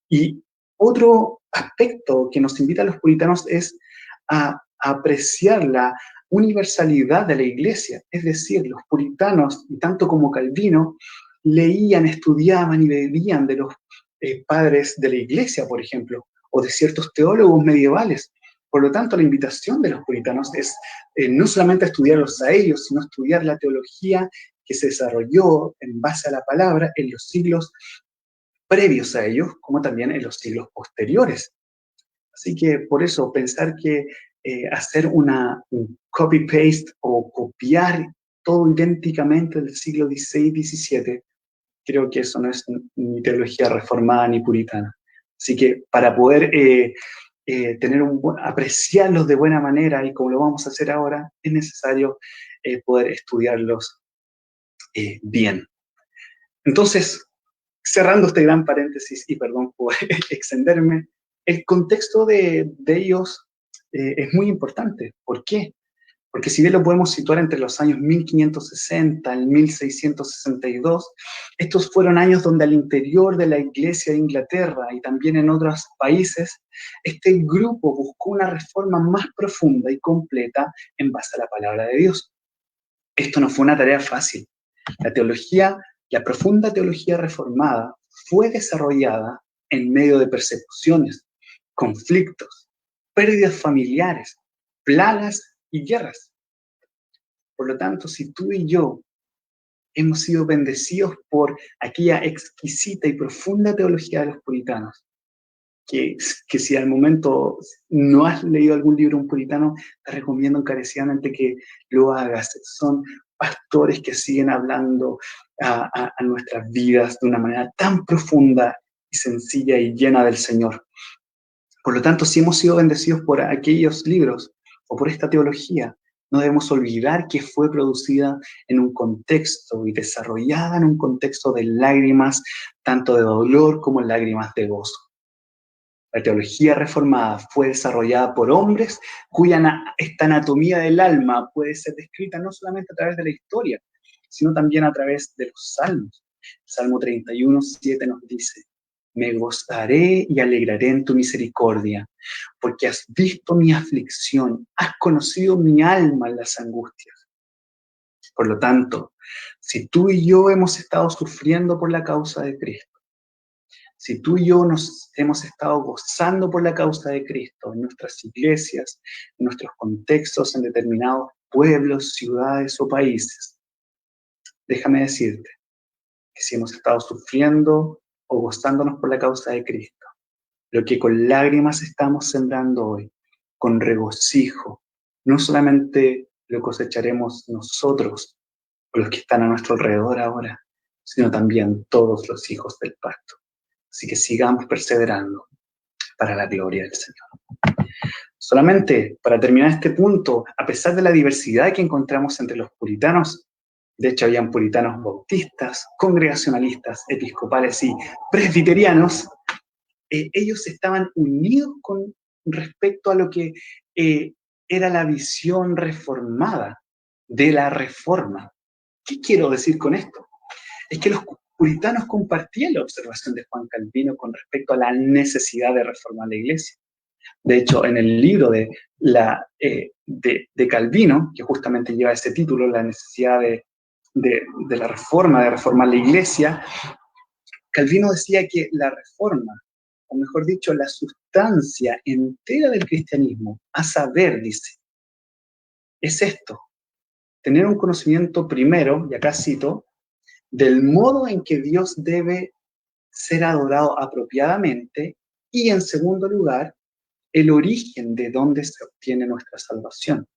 Y otro aspecto que nos invita a los puritanos es a apreciar la universalidad de la iglesia. Es decir, los puritanos, y tanto como Calvino, leían, estudiaban y bebían de los padres de la iglesia, por ejemplo, o de ciertos teólogos medievales. Por lo tanto, la invitación de los puritanos es no solamente estudiarlos a ellos, sino estudiar la teología que se desarrolló en base a la palabra en los siglos previos a ellos, como también en los siglos posteriores. Así que por eso pensar que hacer un copy-paste o copiar todo idénticamente del siglo XVI-XVII, creo que eso no es ni teología reformada ni puritana. Así que para poder apreciarlos de buena manera, y como lo vamos a hacer ahora, es necesario poder estudiarlos bien. Entonces, cerrando este gran paréntesis, y perdón por extenderme, el contexto de ellos es muy importante. ¿Por qué? Porque si bien lo podemos situar entre los años 1560 y 1662, estos fueron años donde al interior de la Iglesia de Inglaterra y también en otros países, este grupo buscó una reforma más profunda y completa en base a la palabra de Dios. Esto no fue una tarea fácil. La profunda teología reformada fue desarrollada en medio de persecuciones, conflictos, pérdidas familiares, plagas y guerras. Por lo tanto, si tú y yo hemos sido bendecidos por aquella exquisita y profunda teología de los puritanos, que si al momento no has leído algún libro de un puritano, te recomiendo encarecidamente que lo hagas. Son pastores que siguen hablando a nuestras vidas de una manera tan profunda y sencilla y llena del Señor. Por lo tanto, si hemos sido bendecidos por aquellos libros o por esta teología, no debemos olvidar que fue producida en un contexto y desarrollada en un contexto de lágrimas, tanto de dolor como lágrimas de gozo. La teología reformada fue desarrollada por hombres esta anatomía del alma puede ser descrita no solamente a través de la historia, sino también a través de los salmos. Salmo 31:7 nos dice: me gozaré y alegraré en tu misericordia, porque has visto mi aflicción, has conocido mi alma en las angustias. Por lo tanto, si tú y yo hemos estado sufriendo por la causa de Cristo, si tú y yo nos hemos estado gozando por la causa de Cristo en nuestras iglesias, en nuestros contextos, en determinados pueblos, ciudades o países, déjame decirte que si hemos estado sufriendo o gozándonos por la causa de Cristo, lo que con lágrimas estamos sembrando hoy, con regocijo, no solamente lo cosecharemos nosotros o los que están a nuestro alrededor ahora, sino también todos los hijos del pacto. Así que sigamos perseverando para la gloria del Señor. Solamente para terminar este punto, a pesar de la diversidad que encontramos entre los puritanos, de hecho habían puritanos bautistas, congregacionalistas, episcopales y presbiterianos, ellos estaban unidos con respecto a lo que era la visión reformada de la reforma. ¿Qué quiero decir con esto? Es que los puritanos compartían la observación de Juan Calvino con respecto a la necesidad de reformar la iglesia. De hecho, en el libro de Calvino, que justamente lleva ese título, la necesidad de la reforma, de reformar la iglesia, Calvino decía que la reforma, o mejor dicho, la sustancia entera del cristianismo, a saber, dice, es esto: tener un conocimiento primero, y acá cito, del modo en que Dios debe ser adorado apropiadamente, y en segundo lugar, el origen de dónde se obtiene nuestra salvación.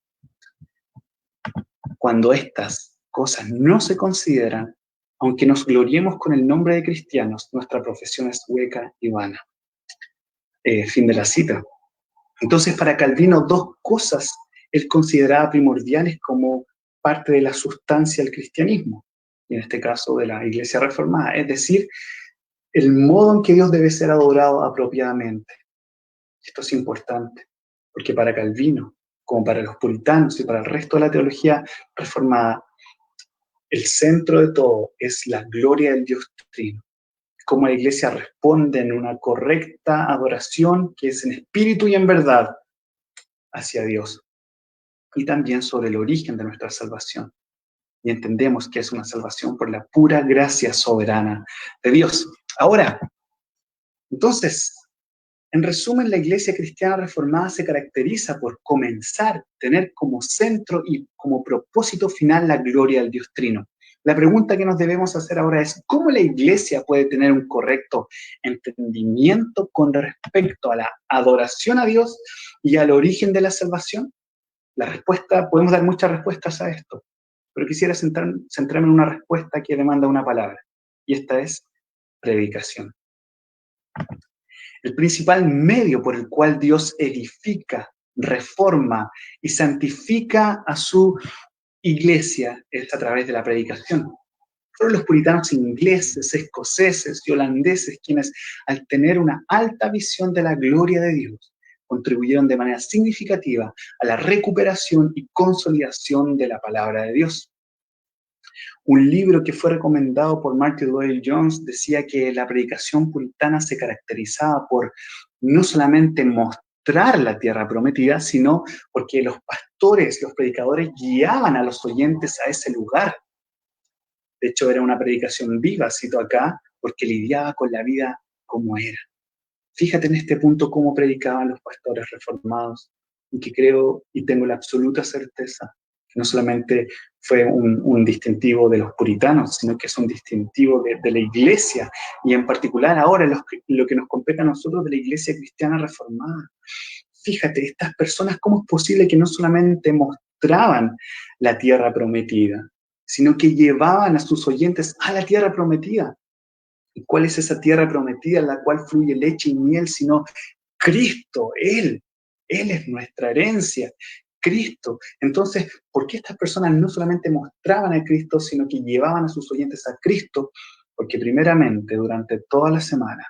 Cuando estas cosas no se consideran, aunque nos gloriemos con el nombre de cristianos, nuestra profesión es hueca y vana. Fin de la cita. Entonces, para Calvino, dos cosas él consideraba primordiales como parte de la sustancia del cristianismo, y en este caso de la Iglesia Reformada, es decir, el modo en que Dios debe ser adorado apropiadamente. Esto es importante, porque para Calvino, como para los puritanos y para el resto de la teología reformada, el centro de todo es la gloria del Dios trino. Cómo la Iglesia responde en una correcta adoración, que es en espíritu y en verdad, hacia Dios. Y también sobre el origen de nuestra salvación. y entendemos que es una salvación por la pura gracia soberana de Dios. Ahora, entonces, en resumen, la Iglesia Cristiana Reformada se caracteriza por comenzar, tener como centro y como propósito final la gloria del Dios Trino. La pregunta que nos debemos hacer ahora es, ¿cómo la Iglesia puede tener un correcto entendimiento con respecto a la adoración a Dios y al origen de la salvación? La respuesta, podemos dar muchas respuestas a esto, pero quisiera centrarme en una respuesta que demanda una palabra, y esta es predicación. El principal medio por el cual Dios edifica, reforma y santifica a su iglesia es a través de la predicación. Fueron los puritanos ingleses, escoceses y holandeses quienes, al tener una alta visión de la gloria de Dios, contribuyeron de manera significativa a la recuperación y consolidación de la palabra de Dios. Un libro que fue recomendado por Martin Lloyd-Jones decía que la predicación puritana se caracterizaba por no solamente mostrar la tierra prometida, sino porque los pastores, los predicadores guiaban a los oyentes a ese lugar. De hecho, era una predicación viva, cito acá, porque lidiaba con la vida como era. Fíjate en este punto cómo predicaban los pastores reformados, y que creo y tengo la absoluta certeza que no solamente fue un distintivo de los puritanos, sino que es un distintivo de la iglesia, y en particular ahora lo que nos compete a nosotros de la iglesia cristiana reformada. Fíjate, estas personas, ¿cómo es posible que no solamente mostraban la tierra prometida, sino que llevaban a sus oyentes a la tierra prometida? ¿Y cuál es esa tierra prometida en la cual fluye leche y miel, sino Cristo? Él es nuestra herencia, Cristo. Entonces, ¿por qué estas personas no solamente mostraban a Cristo, sino que llevaban a sus oyentes a Cristo? Porque primeramente, durante toda la semana,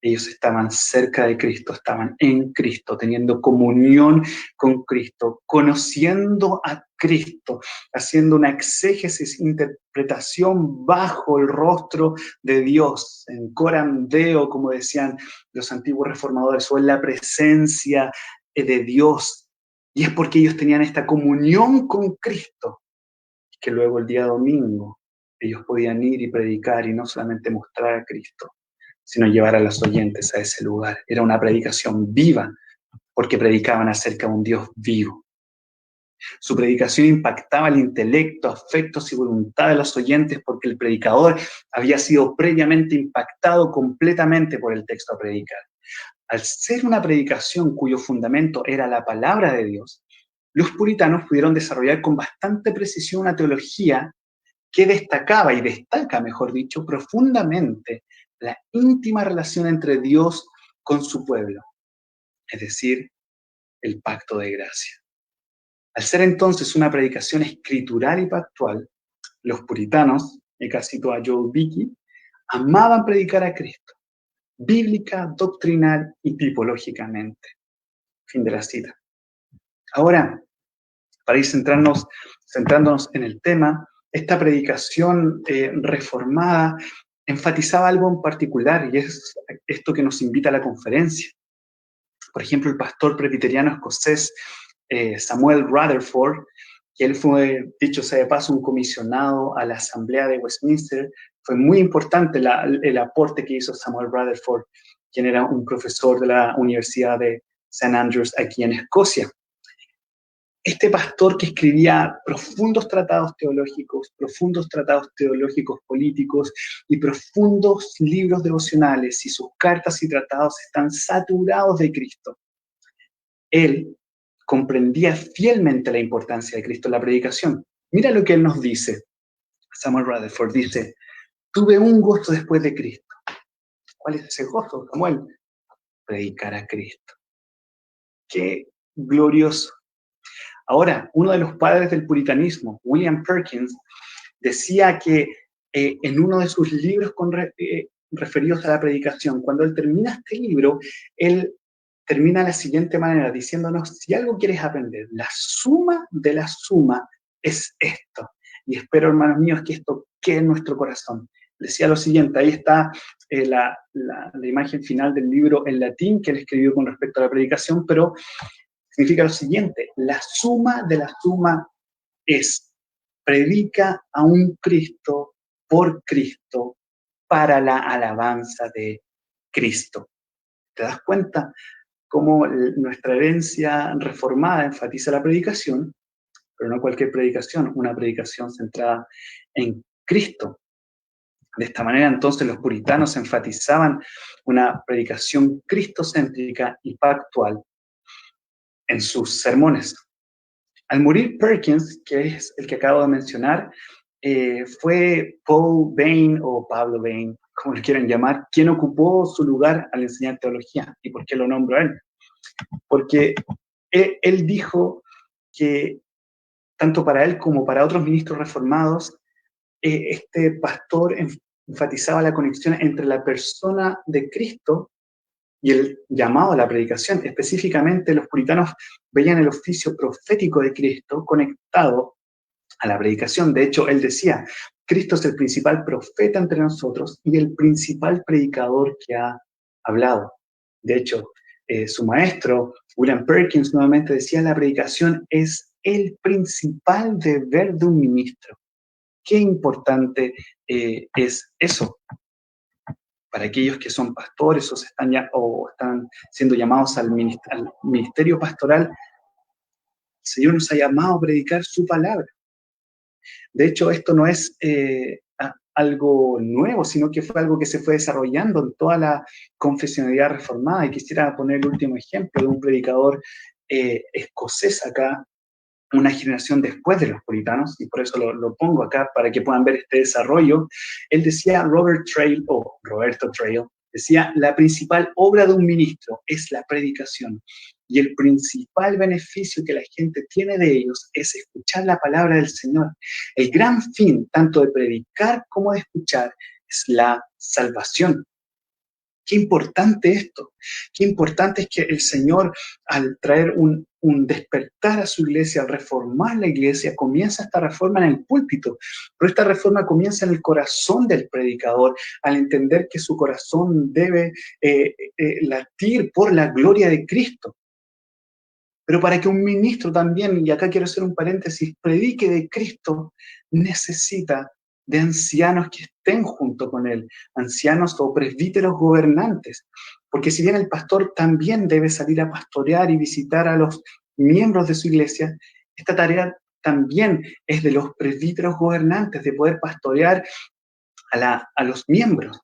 ellos estaban cerca de Cristo, estaban en Cristo, teniendo comunión con Cristo, conociendo a Cristo, haciendo una exégesis, interpretación bajo el rostro de Dios, en coram Deo, como decían los antiguos reformadores, o en la presencia de Dios. Y es porque ellos tenían esta comunión con Cristo, que luego el día domingo ellos podían ir y predicar y no solamente mostrar a Cristo, sino llevar a los oyentes a ese lugar. Era una predicación viva, porque predicaban acerca de un Dios vivo. Su predicación impactaba el intelecto, afectos y voluntad de los oyentes, porque el predicador había sido previamente impactado completamente por el texto a predicar. Al ser una predicación cuyo fundamento era la palabra de Dios, los puritanos pudieron desarrollar con bastante precisión una teología que destacaba, y destaca, mejor dicho, profundamente la íntima relación entre Dios con su pueblo, es decir, el pacto de gracia. Al ser entonces una predicación escritural y pactual, los puritanos, y acá cito a Joel Beeke, amaban predicar a Cristo, bíblica, doctrinal y tipológicamente. Fin de la cita. Ahora, para ir centrándonos en el tema, esta predicación reformada enfatizaba algo en particular, y es esto que nos invita a la conferencia. Por ejemplo, el pastor presbiteriano escocés Samuel Rutherford, que él fue, dicho sea de paso, un comisionado a la Asamblea de Westminster. Fue muy importante el aporte que hizo Samuel Rutherford, quien era un profesor de la Universidad de St. Andrews aquí en Escocia. Este pastor, que escribía profundos tratados teológicos políticos y profundos libros devocionales, y sus cartas y tratados están saturados de Cristo, él comprendía fielmente la importancia de Cristo en la predicación. Mira lo que él nos dice. Samuel Rutherford dice: tuve un gozo después de Cristo. ¿Cuál es ese gozo, Samuel? Predicar a Cristo. ¡Qué glorioso! Ahora, uno de los padres del puritanismo, William Perkins, decía que en uno de sus libros referidos a la predicación, cuando él termina este libro, él termina de la siguiente manera, diciéndonos: si algo quieres aprender, la suma de la suma es esto. Y espero, hermanos míos, que esto quede en nuestro corazón. Decía lo siguiente, ahí está la imagen final del libro en latín que él escribió con respecto a la predicación, pero significa lo siguiente: la suma de la suma es predica a un Cristo, por Cristo, para la alabanza de Cristo. ¿Te das cuenta cómo nuestra herencia reformada enfatiza la predicación? Pero no cualquier predicación, una predicación centrada en Cristo. De esta manera, entonces, los puritanos enfatizaban una predicación cristocéntrica y pactual en sus sermones. Al morir Perkins, que es el que acabo de mencionar, fue Paul Bain, o Pablo Bain, como le quieran llamar, quien ocupó su lugar al enseñar teología. ¿Y por qué lo nombro a él? Porque él dijo que tanto para él como para otros ministros reformados, este pastor enfatizaba la conexión entre la persona de Cristo y el llamado a la predicación. Específicamente, los puritanos veían el oficio profético de Cristo conectado a la predicación. De hecho, él decía, Cristo es el principal profeta entre nosotros y el principal predicador que ha hablado. De hecho, su maestro, William Perkins, nuevamente decía, la predicación es el principal deber de un ministro. Qué importante es eso para aquellos que son pastores o están siendo llamados al ministerio pastoral. El Señor nos ha llamado a predicar su palabra. De hecho, esto no es algo nuevo, sino que fue algo que se fue desarrollando en toda la confesionalidad reformada. Y quisiera poner el último ejemplo de un predicador escocés acá, una generación después de los puritanos, y por eso lo pongo acá para que puedan ver este desarrollo. Él decía, Roberto Trail, decía, la principal obra de un ministro es la predicación, y el principal beneficio que la gente tiene de ellos es escuchar la palabra del Señor. El gran fin, tanto de predicar como de escuchar, es la salvación. Qué importante esto, qué importante es que el Señor, al traer un despertar a su iglesia, al reformar la iglesia, comienza esta reforma en el púlpito, pero esta reforma comienza en el corazón del predicador, al entender que su corazón debe latir por la gloria de Cristo. Pero para que un ministro también, y acá quiero hacer un paréntesis, predique de Cristo, necesita de ancianos que estén junto con él, ancianos o presbíteros gobernantes, porque si bien el pastor también debe salir a pastorear y visitar a los miembros de su iglesia, esta tarea también es de los presbíteros gobernantes, de poder pastorear a los miembros.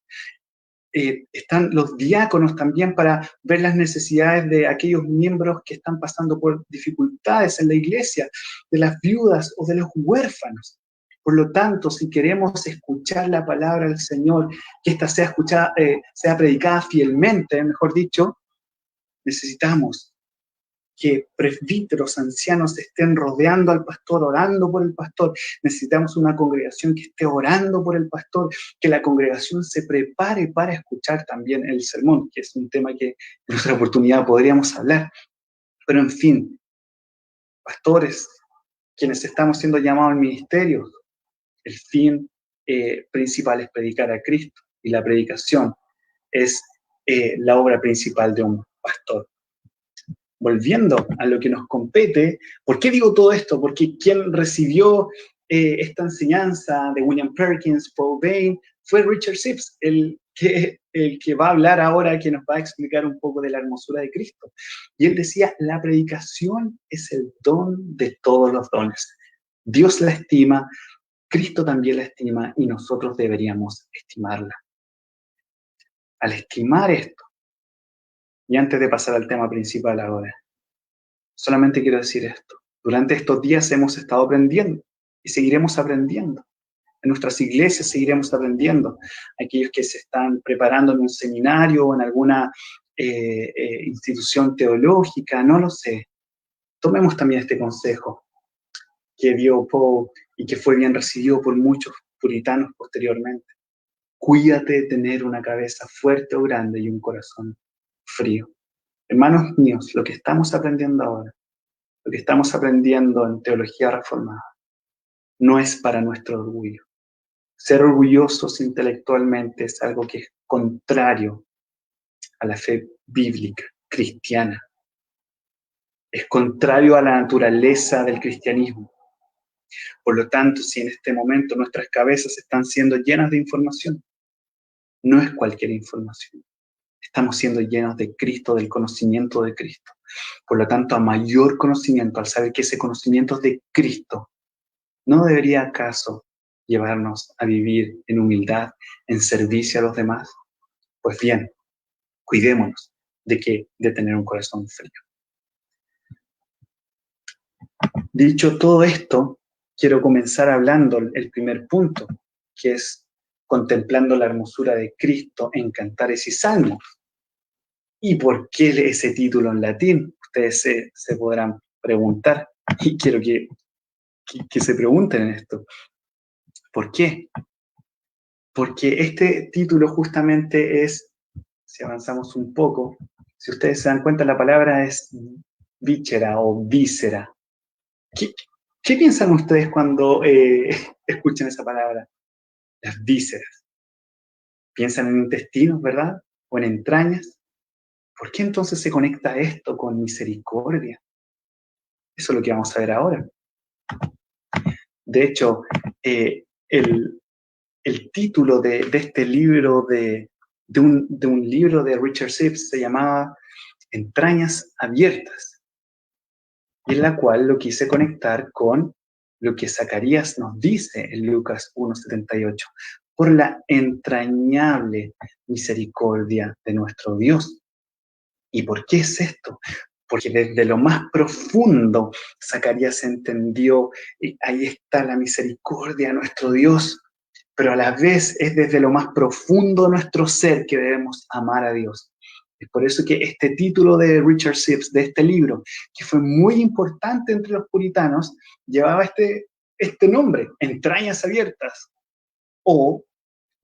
Están los diáconos también para ver las necesidades de aquellos miembros que están pasando por dificultades en la iglesia, de las viudas o de los huérfanos. Por lo tanto, si queremos escuchar la palabra del Señor, que ésta sea escuchada, sea predicada fielmente, mejor dicho, necesitamos que presbíteros, ancianos estén rodeando al pastor, orando por el pastor. Necesitamos una congregación que esté orando por el pastor, que la congregación se prepare para escuchar también el sermón, que es un tema que en otra oportunidad podríamos hablar. Pero en fin, pastores, quienes estamos siendo llamados al ministerio, el fin principal es predicar a Cristo, y la predicación es la obra principal de un pastor. Volviendo a lo que nos compete, ¿por qué digo todo esto? Porque quien recibió esta enseñanza de William Perkins, Paul Bain, fue Richard Sibbes, el que va a hablar ahora, que nos va a explicar un poco de la hermosura de Cristo. Y él decía, la predicación es el don de todos los dones. Dios la estima, Cristo también la estima, y nosotros deberíamos estimarla. Al estimar esto, y antes de pasar al tema principal ahora, solamente quiero decir esto. Durante estos días hemos estado aprendiendo y seguiremos aprendiendo. En nuestras iglesias seguiremos aprendiendo. Aquellos que se están preparando en un seminario o en alguna institución teológica, no lo sé. Tomemos también este consejo que dio Paul y que fue bien recibido por muchos puritanos posteriormente. Cuídate de tener una cabeza fuerte o grande y un corazón frío. Hermanos míos, lo que estamos aprendiendo ahora, lo que estamos aprendiendo en teología reformada, no es para nuestro orgullo. Ser orgullosos intelectualmente es algo que es contrario a la fe bíblica, cristiana. Es contrario a la naturaleza del cristianismo. Por lo tanto, si en este momento nuestras cabezas están siendo llenas de información, no es cualquier información. Estamos siendo llenos de Cristo, del conocimiento de Cristo. Por lo tanto, a mayor conocimiento, al saber que ese conocimiento es de Cristo, ¿no debería acaso llevarnos a vivir en humildad, en servicio a los demás? Pues bien, cuidémonos de tener un corazón frío. Dicho todo esto, quiero comenzar hablando el primer punto, que es contemplando la hermosura de Cristo en cantares y salmos. ¿Y por qué ese título en latín? Ustedes se podrán preguntar, y quiero que se pregunten en esto. ¿Por qué? Porque este título justamente es, si avanzamos un poco, si ustedes se dan cuenta, la palabra es víscera o víscera. ¿Qué piensan ustedes cuando escuchan esa palabra? Las vísceras. ¿Piensan en intestinos, verdad? ¿O en entrañas? ¿Por qué entonces se conecta esto con misericordia? Eso es lo que vamos a ver ahora. De hecho, el título de este libro, de un libro de Richard Sibbes, se llamaba Entrañas Abiertas, y en la cual lo quise conectar con lo que Zacarías nos dice en Lucas 1:78, por la entrañable misericordia de nuestro Dios. ¿Y por qué es esto? Porque desde lo más profundo Zacarías entendió, y ahí está la misericordia de nuestro Dios, pero a la vez es desde lo más profundo de nuestro ser que debemos amar a Dios. Es por eso que este título de Richard Sibbes, de este libro, que fue muy importante entre los puritanos, llevaba este nombre, Entrañas Abiertas, o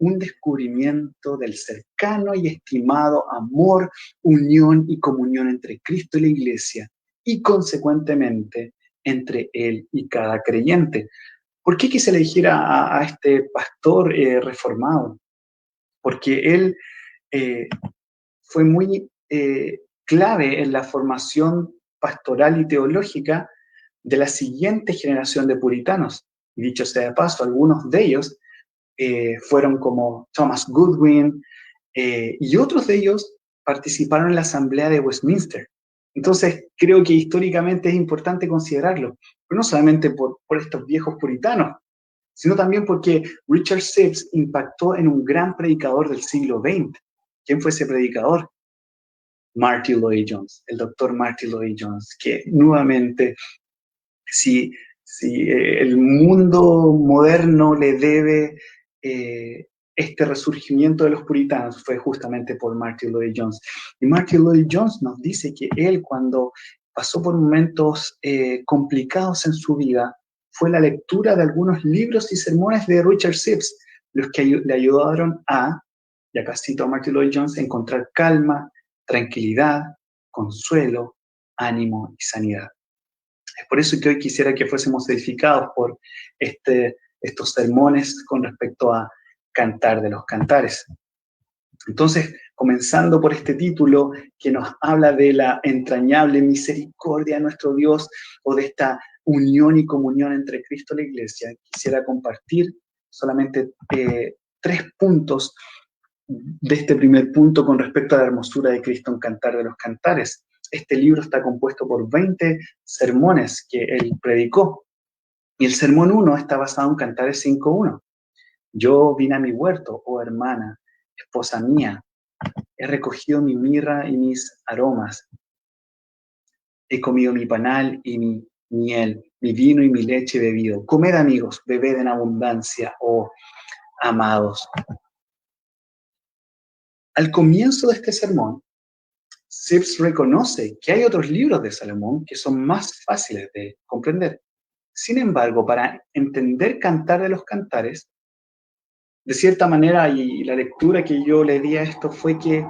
un descubrimiento del cercano y estimado amor, unión y comunión entre Cristo y la Iglesia, y consecuentemente entre Él y cada creyente. ¿Por qué quise elegir a este pastor reformado? Porque él fue muy clave en la formación pastoral y teológica de la siguiente generación de puritanos. Y dicho sea de paso, algunos de ellos fueron como Thomas Goodwin, y otros de ellos participaron en la Asamblea de Westminster. Entonces, creo que históricamente es importante considerarlo, pero no solamente por estos viejos puritanos, sino también porque Richard Sibbes impactó en un gran predicador del siglo XX. ¿Quién fue ese predicador? Martyn Lloyd-Jones, el doctor Martyn Lloyd-Jones, que nuevamente, si el mundo moderno le debe este resurgimiento de los puritanos, fue justamente por Martyn Lloyd-Jones. Y Martyn Lloyd-Jones nos dice que él, cuando pasó por momentos complicados en su vida, fue la lectura de algunos libros y sermones de Richard Sibbes, los que le ayudaron y acá cito a Martyn Lloyd-Jones, encontrar calma, tranquilidad, consuelo, ánimo y sanidad. Es por eso que hoy quisiera que fuésemos edificados por estos sermones con respecto a Cantar de los Cantares. Entonces, comenzando por este título que nos habla de la entrañable misericordia de nuestro Dios, o de esta unión y comunión entre Cristo y la Iglesia, quisiera compartir solamente 3 puntos de este primer punto con respecto a la hermosura de Cristo en Cantar de los Cantares. Este libro está compuesto por 20 sermones que él predicó, y el sermón 1 está basado en Cantares 5:1. Yo vine a mi huerto, oh hermana, esposa mía, he recogido mi mirra y mis aromas, he comido mi panal y mi miel, mi vino y mi leche he bebido. Comed, amigos, bebed en abundancia, oh amados. Al comienzo de este sermón, Sibbes reconoce que hay otros libros de Salomón que son más fáciles de comprender. Sin embargo, para entender Cantar de los Cantares, de cierta manera, y la lectura que yo le di a esto fue que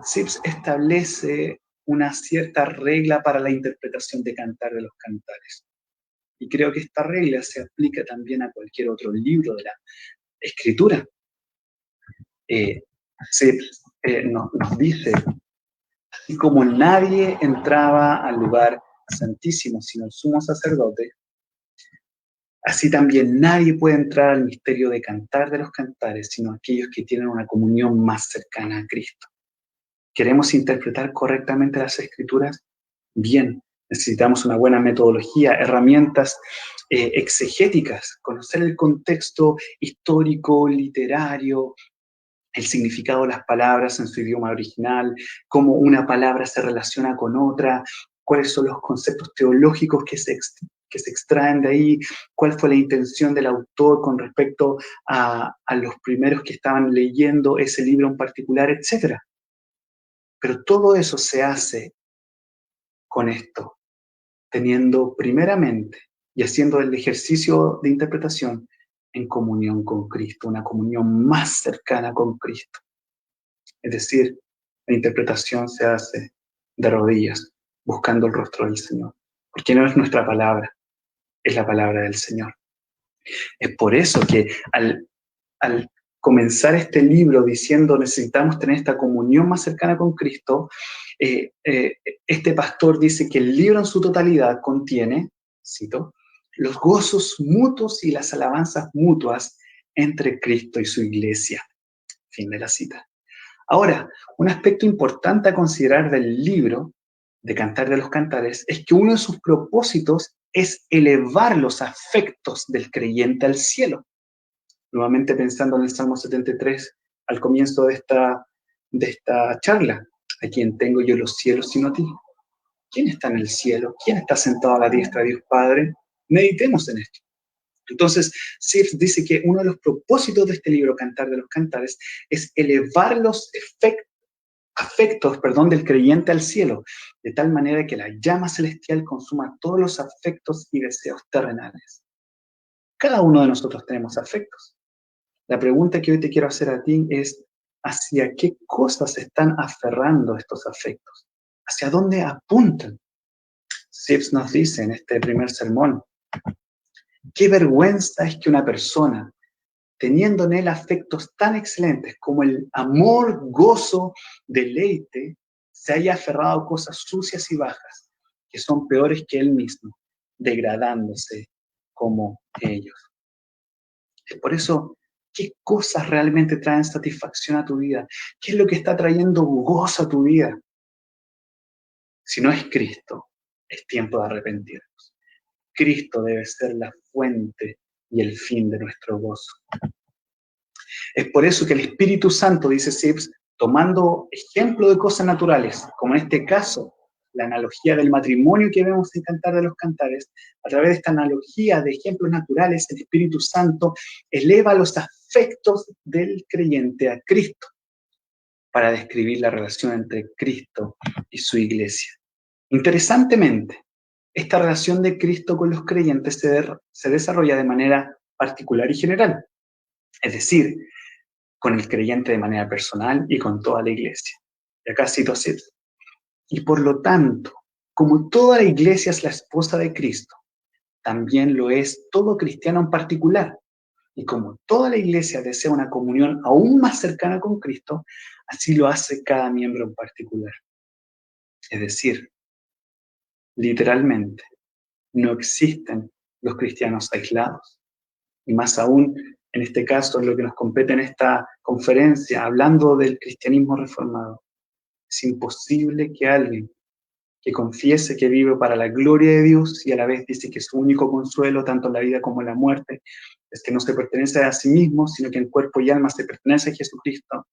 Sibbes establece una cierta regla para la interpretación de Cantar de los Cantares. Y creo que esta regla se aplica también a cualquier otro libro de la Escritura. Sibbes nos dice: así como nadie entraba al lugar santísimo sino el sumo sacerdote, Así también nadie puede entrar al misterio de Cantar de los Cantares, sino aquellos que tienen una comunión más cercana a Cristo. ¿Queremos interpretar correctamente las Escrituras? Bien, necesitamos una buena metodología, herramientas exegéticas, conocer el contexto histórico, literario, el significado de las palabras en su idioma original, cómo una palabra se relaciona con otra, cuáles son los conceptos teológicos que se extraen de ahí, cuál fue la intención del autor con respecto a los primeros que estaban leyendo ese libro en particular, etc. Pero todo eso se hace con esto, teniendo primeramente y haciendo el ejercicio de interpretación en comunión con Cristo, una comunión más cercana con Cristo. Es decir, la interpretación se hace de rodillas, buscando el rostro del Señor, porque no es nuestra palabra, es la palabra del Señor. Es por eso que al comenzar este libro diciendo necesitamos tener esta comunión más cercana con Cristo, este pastor dice que el libro en su totalidad contiene, cito, los gozos mutuos y las alabanzas mutuas entre Cristo y su iglesia. Fin de la cita. Ahora, un aspecto importante a considerar del libro de Cantar de los Cantares es que uno de sus propósitos es elevar los afectos del creyente al cielo. Nuevamente pensando en el Salmo 73, al comienzo de esta charla, ¿a quién tengo yo los cielos sino a ti? ¿Quién está en el cielo? ¿Quién está sentado a la diestra de Dios Padre? Meditemos en esto. Entonces, Sibbes dice que uno de los propósitos de este libro, Cantar de los Cantares, es elevar los afectos del creyente al cielo, de tal manera que la llama celestial consuma todos los afectos y deseos terrenales. Cada uno de nosotros tenemos afectos. La pregunta que hoy te quiero hacer a ti es, ¿hacia qué cosas están aferrando estos afectos? ¿Hacia dónde apuntan? Sibbes nos dice en este primer sermón, qué vergüenza es que una persona, teniendo en él afectos tan excelentes como el amor, gozo, deleite, se haya aferrado a cosas sucias y bajas, que son peores que él mismo, degradándose como ellos. Es por eso, ¿qué cosas realmente traen satisfacción a tu vida? ¿Qué es lo que está trayendo gozo a tu vida? Si no es Cristo, es tiempo de arrepentirnos. Cristo debe ser la fuente y el fin de nuestro gozo. Es por eso que el Espíritu Santo, dice Sibbes, tomando ejemplo de cosas naturales, como en este caso, la analogía del matrimonio que vemos en Cantar de los Cantares, a través de esta analogía de ejemplos naturales, el Espíritu Santo eleva los afectos del creyente a Cristo para describir la relación entre Cristo y su iglesia. Interesantemente, esta relación de Cristo con los creyentes se desarrolla de manera particular y general, es decir, con el creyente de manera personal y con toda la iglesia. Y acá cito a Sibbes. Y por lo tanto, como toda la iglesia es la esposa de Cristo, también lo es todo cristiano en particular. Y como toda la iglesia desea una comunión aún más cercana con Cristo, así lo hace cada miembro en particular. Es decir, literalmente, no existen los cristianos aislados. Y más aún, en este caso, en lo que nos compete en esta conferencia, hablando del cristianismo reformado, es imposible que alguien que confiese que vive para la gloria de Dios y a la vez dice que su único consuelo, tanto en la vida como en la muerte, es que no se pertenece a sí mismo, sino que en cuerpo y alma se pertenece a Jesucristo.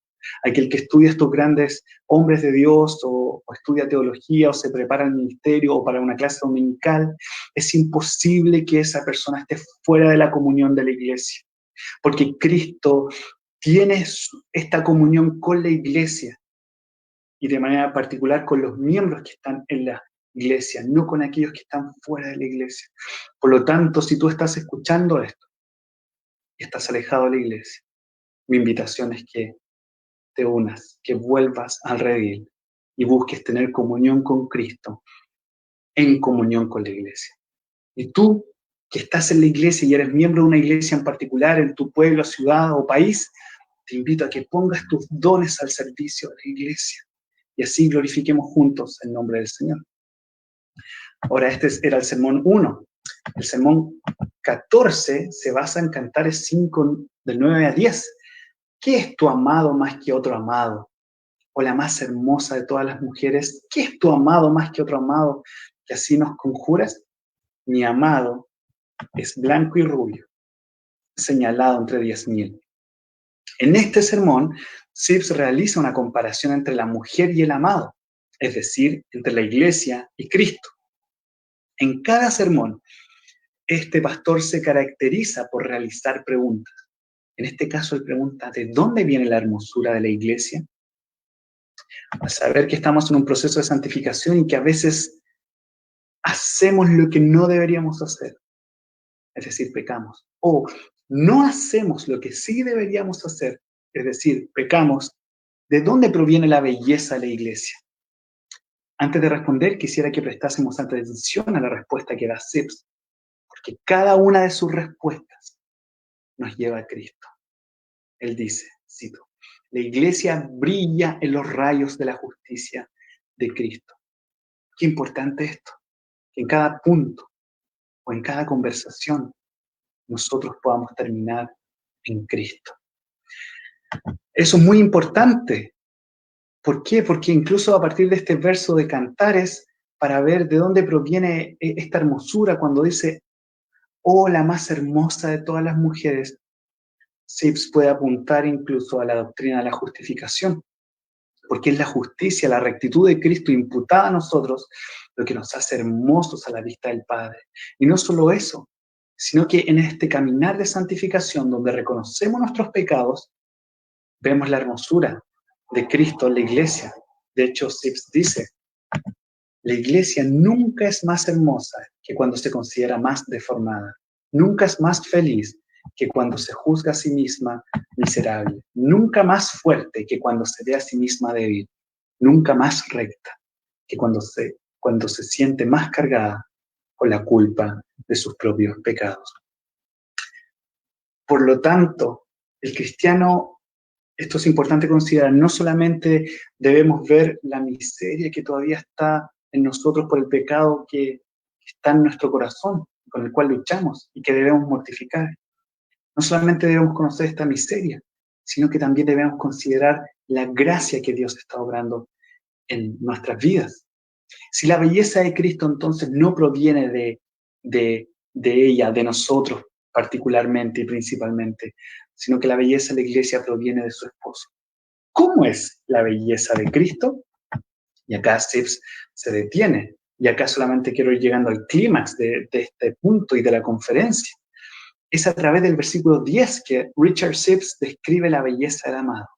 Aquel que estudia estos grandes hombres de Dios o estudia teología o se prepara al ministerio o para una clase dominical, es imposible que esa persona esté fuera de la comunión de la iglesia, porque Cristo tiene esta comunión con la iglesia y de manera particular con los miembros que están en la iglesia, no con aquellos que están fuera de la iglesia. Por lo tanto, si tú estás escuchando esto y estás alejado de la iglesia, mi invitación es que te unas, que vuelvas al redil y busques tener comunión con Cristo en comunión con la iglesia. Y tú, que estás en la iglesia y eres miembro de una iglesia en particular en tu pueblo, ciudad o país, te invito a que pongas tus dones al servicio de la iglesia y así glorifiquemos juntos el nombre del Señor. Ahora, este era el sermón 1. El sermón 14 se basa en Cantares 5, del 9 a 10. ¿Qué es tu amado más que otro amado? O la más hermosa de todas las mujeres. ¿Qué es tu amado más que otro amado? Que así nos conjuras. Mi amado es blanco y rubio, señalado entre 10.000. En este sermón, Sibbes realiza una comparación entre la mujer y el amado, es decir, entre la iglesia y Cristo. En cada sermón, este pastor se caracteriza por realizar preguntas. En este caso, él pregunta, ¿de dónde viene la hermosura de la iglesia? A saber que estamos en un proceso de santificación y que a veces hacemos lo que no deberíamos hacer, es decir, pecamos. O no hacemos lo que sí deberíamos hacer, es decir, pecamos. ¿De dónde proviene la belleza de la iglesia? Antes de responder, quisiera que prestásemos atención a la respuesta que da Sibbes, porque cada una de sus respuestas nos lleva a Cristo. Él dice, cito, la iglesia brilla en los rayos de la justicia de Cristo. Qué importante esto, que en cada punto o en cada conversación nosotros podamos terminar en Cristo. Eso es muy importante. ¿Por qué? Porque incluso a partir de este verso de Cantares, para ver de dónde proviene esta hermosura, cuando dice, oh, la más hermosa de todas las mujeres, Sibbes puede apuntar incluso a la doctrina de la justificación, porque es la justicia, la rectitud de Cristo imputada a nosotros, lo que nos hace hermosos a la vista del Padre. Y no solo eso, sino que en este caminar de santificación, donde reconocemos nuestros pecados, vemos la hermosura de Cristo en la iglesia. De hecho, Sibbes dice, la iglesia nunca es más hermosa que cuando se considera más deformada. Nunca es más feliz que cuando se juzga a sí misma miserable. Nunca más fuerte que cuando se ve a sí misma débil. Nunca más recta que cuando se siente más cargada con la culpa de sus propios pecados. Por lo tanto, el cristiano, esto es importante considerar, no solamente debemos ver la miseria que todavía está en nosotros por el pecado que está en nuestro corazón, con el cual luchamos y que debemos mortificar. No solamente debemos conocer esta miseria, sino que también debemos considerar la gracia que Dios está obrando en nuestras vidas. Si la belleza de Cristo entonces no proviene de ella, de nosotros particularmente y principalmente, sino que la belleza de la iglesia proviene de su esposo. ¿Cómo es la belleza de Cristo? Y acá Sibbes se detiene. Y acá solamente quiero ir llegando al clímax de este punto y de la conferencia. Es a través del versículo 10 que Richard Sibbes describe la belleza del amado.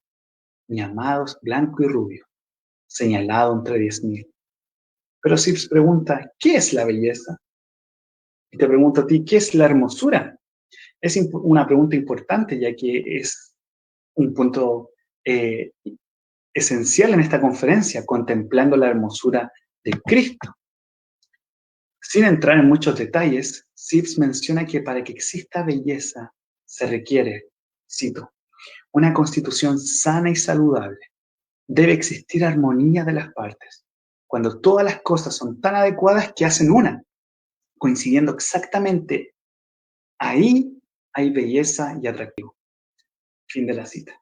Mi amado es blanco y rubio, señalado entre 10.000. Pero Sibbes pregunta, ¿qué es la belleza? Y te pregunto a ti, ¿qué es la hermosura? Es una pregunta importante, ya que es un punto esencial en esta conferencia, contemplando la hermosura de Cristo. Sin entrar en muchos detalles, Sibbes menciona que para que exista belleza se requiere, cito, una constitución sana y saludable. Debe existir armonía de las partes, cuando todas las cosas son tan adecuadas que hacen una, coincidiendo exactamente. Ahí hay belleza y atractivo. Fin de la cita.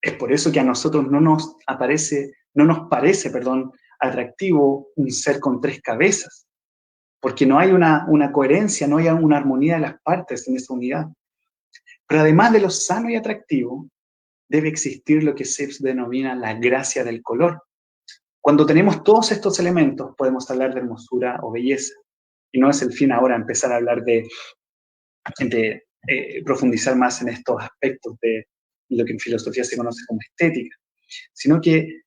Es por eso que a nosotros no nos parece, atractivo un ser con 3 cabezas, porque no hay una coherencia, no hay una armonía de las partes en esa unidad. Pero además de lo sano y atractivo, debe existir lo que Sibbes denomina la gracia del color. Cuando tenemos todos estos elementos, podemos hablar de hermosura o belleza. Y no es el fin ahora empezar a hablar de profundizar más en estos aspectos de lo que en filosofía se conoce como estética, sino que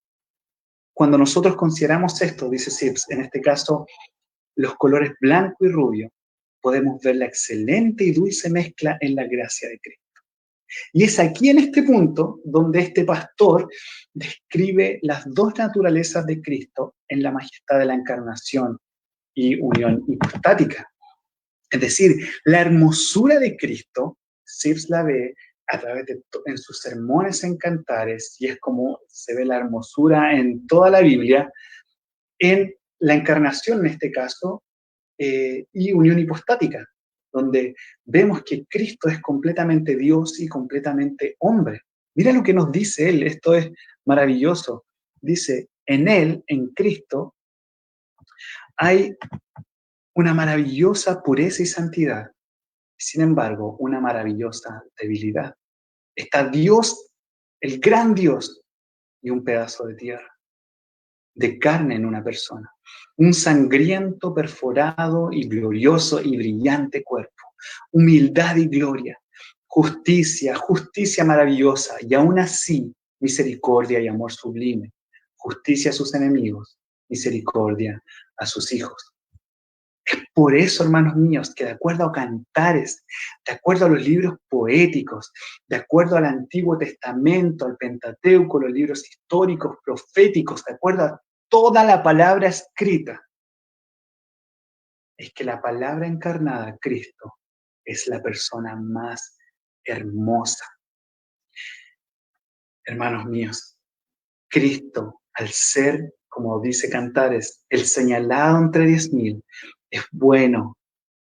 cuando nosotros consideramos esto, dice Sibbes, en este caso, los colores blanco y rubio, podemos ver la excelente y dulce mezcla en la gracia de Cristo. Y es aquí en este punto donde este pastor describe las dos naturalezas de Cristo en la majestad de la encarnación y unión hipostática. Es decir, la hermosura de Cristo, Sibbes la ve a través en sus sermones en Cantares, y es como se ve la hermosura en toda la Biblia, en la encarnación en este caso, y unión hipostática, donde vemos que Cristo es completamente Dios y completamente hombre. Mira lo que nos dice Él, esto es maravilloso. Dice, en Él, en Cristo, hay una maravillosa pureza y santidad, sin embargo, una maravillosa debilidad. Está Dios, el gran Dios, y un pedazo de tierra, de carne en una persona. Un sangriento, perforado y glorioso y brillante cuerpo. Humildad y gloria. Justicia, justicia maravillosa. Y aún así, misericordia y amor sublime. Justicia a sus enemigos, misericordia a sus hijos. Es por eso, hermanos míos, que de acuerdo a Cantares, de acuerdo a los libros poéticos, de acuerdo al Antiguo Testamento, al Pentateuco, los libros históricos, proféticos, de acuerdo a toda la palabra escrita, es que la palabra encarnada, Cristo, es la persona más hermosa. Hermanos míos, Cristo, al ser, como dice Cantares, el señalado entre 10.000, es bueno,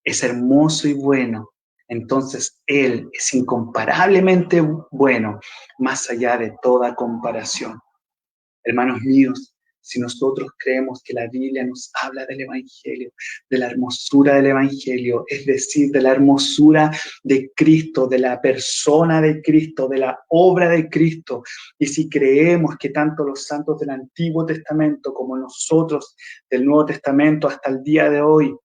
es hermoso y bueno. Entonces Él es incomparablemente bueno, más allá de toda comparación. Hermanos míos, si nosotros creemos que la Biblia nos habla del Evangelio, de la hermosura del Evangelio, es decir, de la hermosura de Cristo, de la persona de Cristo, de la obra de Cristo, y si creemos que tanto los santos del Antiguo Testamento como nosotros del Nuevo Testamento hasta el día de hoy,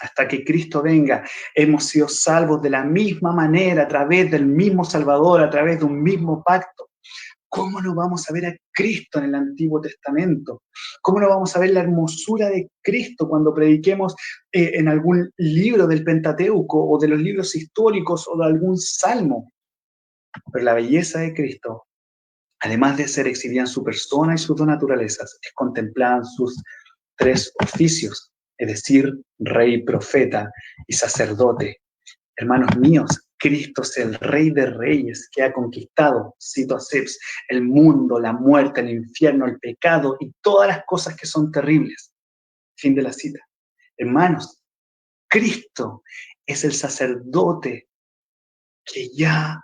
hasta que Cristo venga, hemos sido salvos de la misma manera, a través del mismo Salvador, a través de un mismo pacto, ¿cómo no vamos a ver a Cristo en el Antiguo Testamento? ¿Cómo no vamos a ver la hermosura de Cristo cuando prediquemos en algún libro del Pentateuco o de los libros históricos o de algún salmo? Pero la belleza de Cristo, además de ser exhibida en su persona y sus dos naturalezas, es contemplada en sus tres oficios, es decir, rey, profeta y sacerdote. Hermanos míos, Cristo es el Rey de Reyes que ha conquistado, cito a Sibbes, el mundo, la muerte, el infierno, el pecado y todas las cosas que son terribles. Fin de la cita. Hermanos, Cristo es el sacerdote que ya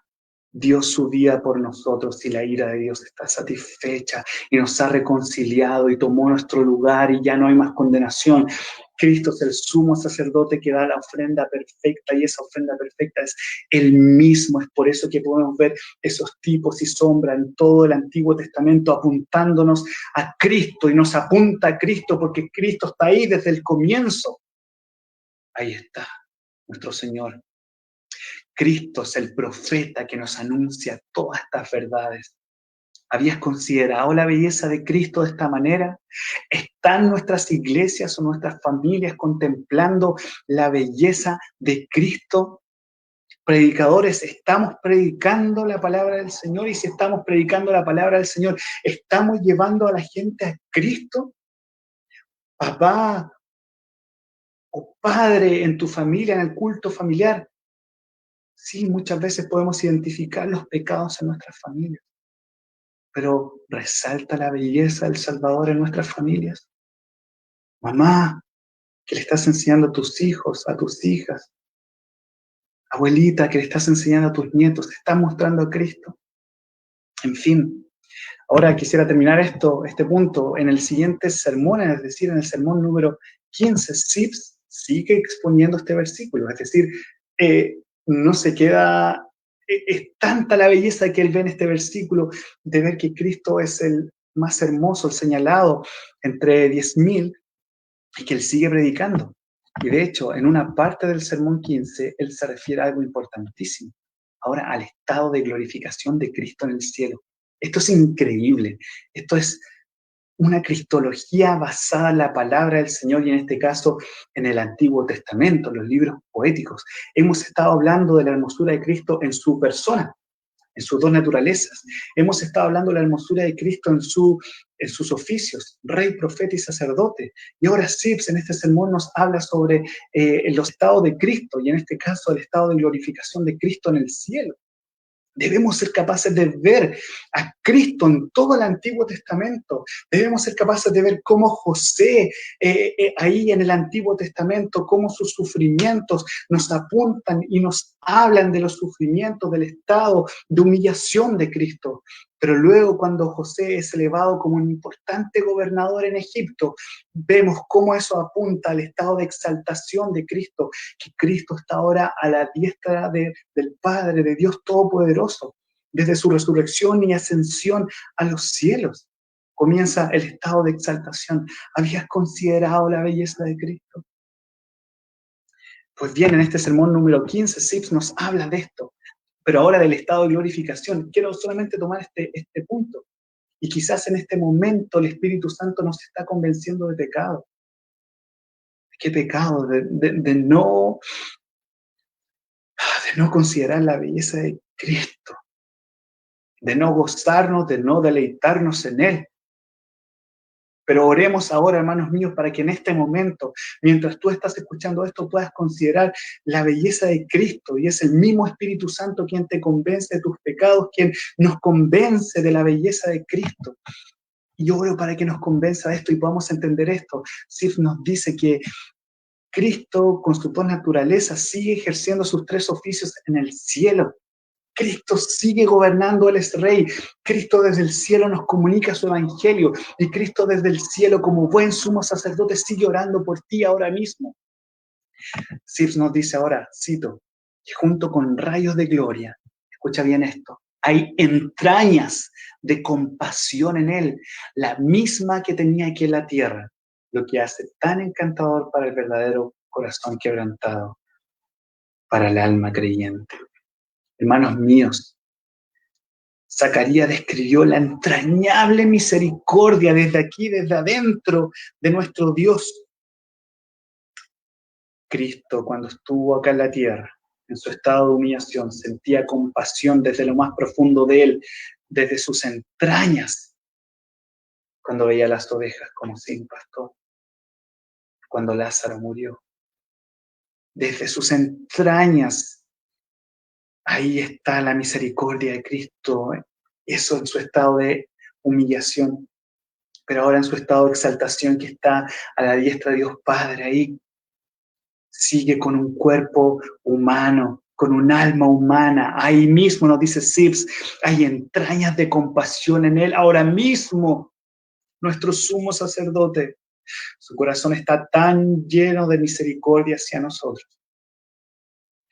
dio su vida por nosotros y la ira de Dios está satisfecha y nos ha reconciliado y tomó nuestro lugar y ya no hay más condenación. Cristo es el sumo sacerdote que da la ofrenda perfecta y esa ofrenda perfecta es Él mismo. Es por eso que podemos ver esos tipos y sombras en todo el Antiguo Testamento apuntándonos a Cristo y nos apunta a Cristo porque Cristo está ahí desde el comienzo. Ahí está nuestro Señor. Cristo es el profeta que nos anuncia todas estas verdades. ¿Habías considerado la belleza de Cristo de esta manera? ¿Están nuestras iglesias o nuestras familias contemplando la belleza de Cristo? Predicadores, ¿estamos predicando la palabra del Señor? Y si estamos predicando la palabra del Señor, ¿estamos llevando a la gente a Cristo? Papá o padre en tu familia, en el culto familiar. Sí, muchas veces podemos identificar los pecados en nuestras familias, pero resalta la belleza del Salvador en nuestras familias. Mamá, que le estás enseñando a tus hijos, a tus hijas. Abuelita, que le estás enseñando a tus nietos, ¿estás mostrando a Cristo? En fin, ahora quisiera terminar este punto en el siguiente sermón, es decir, en el sermón número 15. Sibbes sigue exponiendo este versículo, es decir, no se queda, es tanta la belleza que él ve en este versículo de ver que Cristo es el más hermoso, el señalado entre 10.000 y que él sigue predicando. Y de hecho, en una parte del sermón 15, él se refiere a algo importantísimo, ahora al estado de glorificación de Cristo en el cielo. Esto es increíble, esto es una cristología basada en la palabra del Señor y en este caso en el Antiguo Testamento, los libros poéticos. Hemos estado hablando de la hermosura de Cristo en su persona, en sus dos naturalezas. Hemos estado hablando de la hermosura de Cristo en sus oficios, rey, profeta y sacerdote. Y ahora Sibbes en este sermón nos habla sobre los estados de Cristo y en este caso el estado de glorificación de Cristo en el cielo. Debemos ser capaces de ver a Cristo en todo el Antiguo Testamento. Debemos ser capaces de ver cómo José, ahí en el Antiguo Testamento, cómo sus sufrimientos nos apuntan y nos hablan de los sufrimientos, del estado de humillación de Cristo. Pero luego, cuando José es elevado como un importante gobernador en Egipto, vemos cómo eso apunta al estado de exaltación de Cristo, que Cristo está ahora a la diestra del Padre, de Dios Todopoderoso. Desde su resurrección y ascensión a los cielos, comienza el estado de exaltación. ¿Habías considerado la belleza de Cristo? Pues bien, en este sermón número 15, Sips nos habla de esto. Pero ahora del estado de glorificación, quiero solamente tomar este punto. Y quizás en este momento el Espíritu Santo nos está convenciendo de pecado. ¿Qué pecado? De no considerar la belleza de Cristo. De no gozarnos, de no deleitarnos en Él. Pero oremos ahora, hermanos míos, para que en este momento, mientras tú estás escuchando esto, puedas considerar la belleza de Cristo. Y es el mismo Espíritu Santo quien te convence de tus pecados, quien nos convence de la belleza de Cristo. Y yo oro para que nos convenza de esto y podamos entender esto. Sif nos dice que Cristo, con su naturaleza, sigue ejerciendo sus tres oficios en el cielo. Cristo sigue gobernando, Él es Rey. Cristo desde el cielo nos comunica su evangelio. Y Cristo desde el cielo, como buen sumo sacerdote, sigue orando por ti ahora mismo. Sips nos dice ahora, cito, que junto con rayos de gloria, escucha bien esto, hay entrañas de compasión en Él, la misma que tenía aquí en la tierra, lo que hace tan encantador para el verdadero corazón quebrantado, para el alma creyente. Hermanos míos, Zacarías describió la entrañable misericordia desde aquí, desde adentro de nuestro Dios. Cristo, cuando estuvo acá en la tierra, en su estado de humillación, sentía compasión desde lo más profundo de Él, desde sus entrañas, cuando veía las ovejas como sin pastor, cuando Lázaro murió. Desde sus entrañas, ahí está la misericordia de Cristo, eso en su estado de humillación, pero ahora en su estado de exaltación, que está a la diestra de Dios Padre, ahí sigue con un cuerpo humano, con un alma humana. Ahí mismo nos dice Sips, hay entrañas de compasión en Él. Ahora mismo, nuestro sumo sacerdote, su corazón está tan lleno de misericordia hacia nosotros,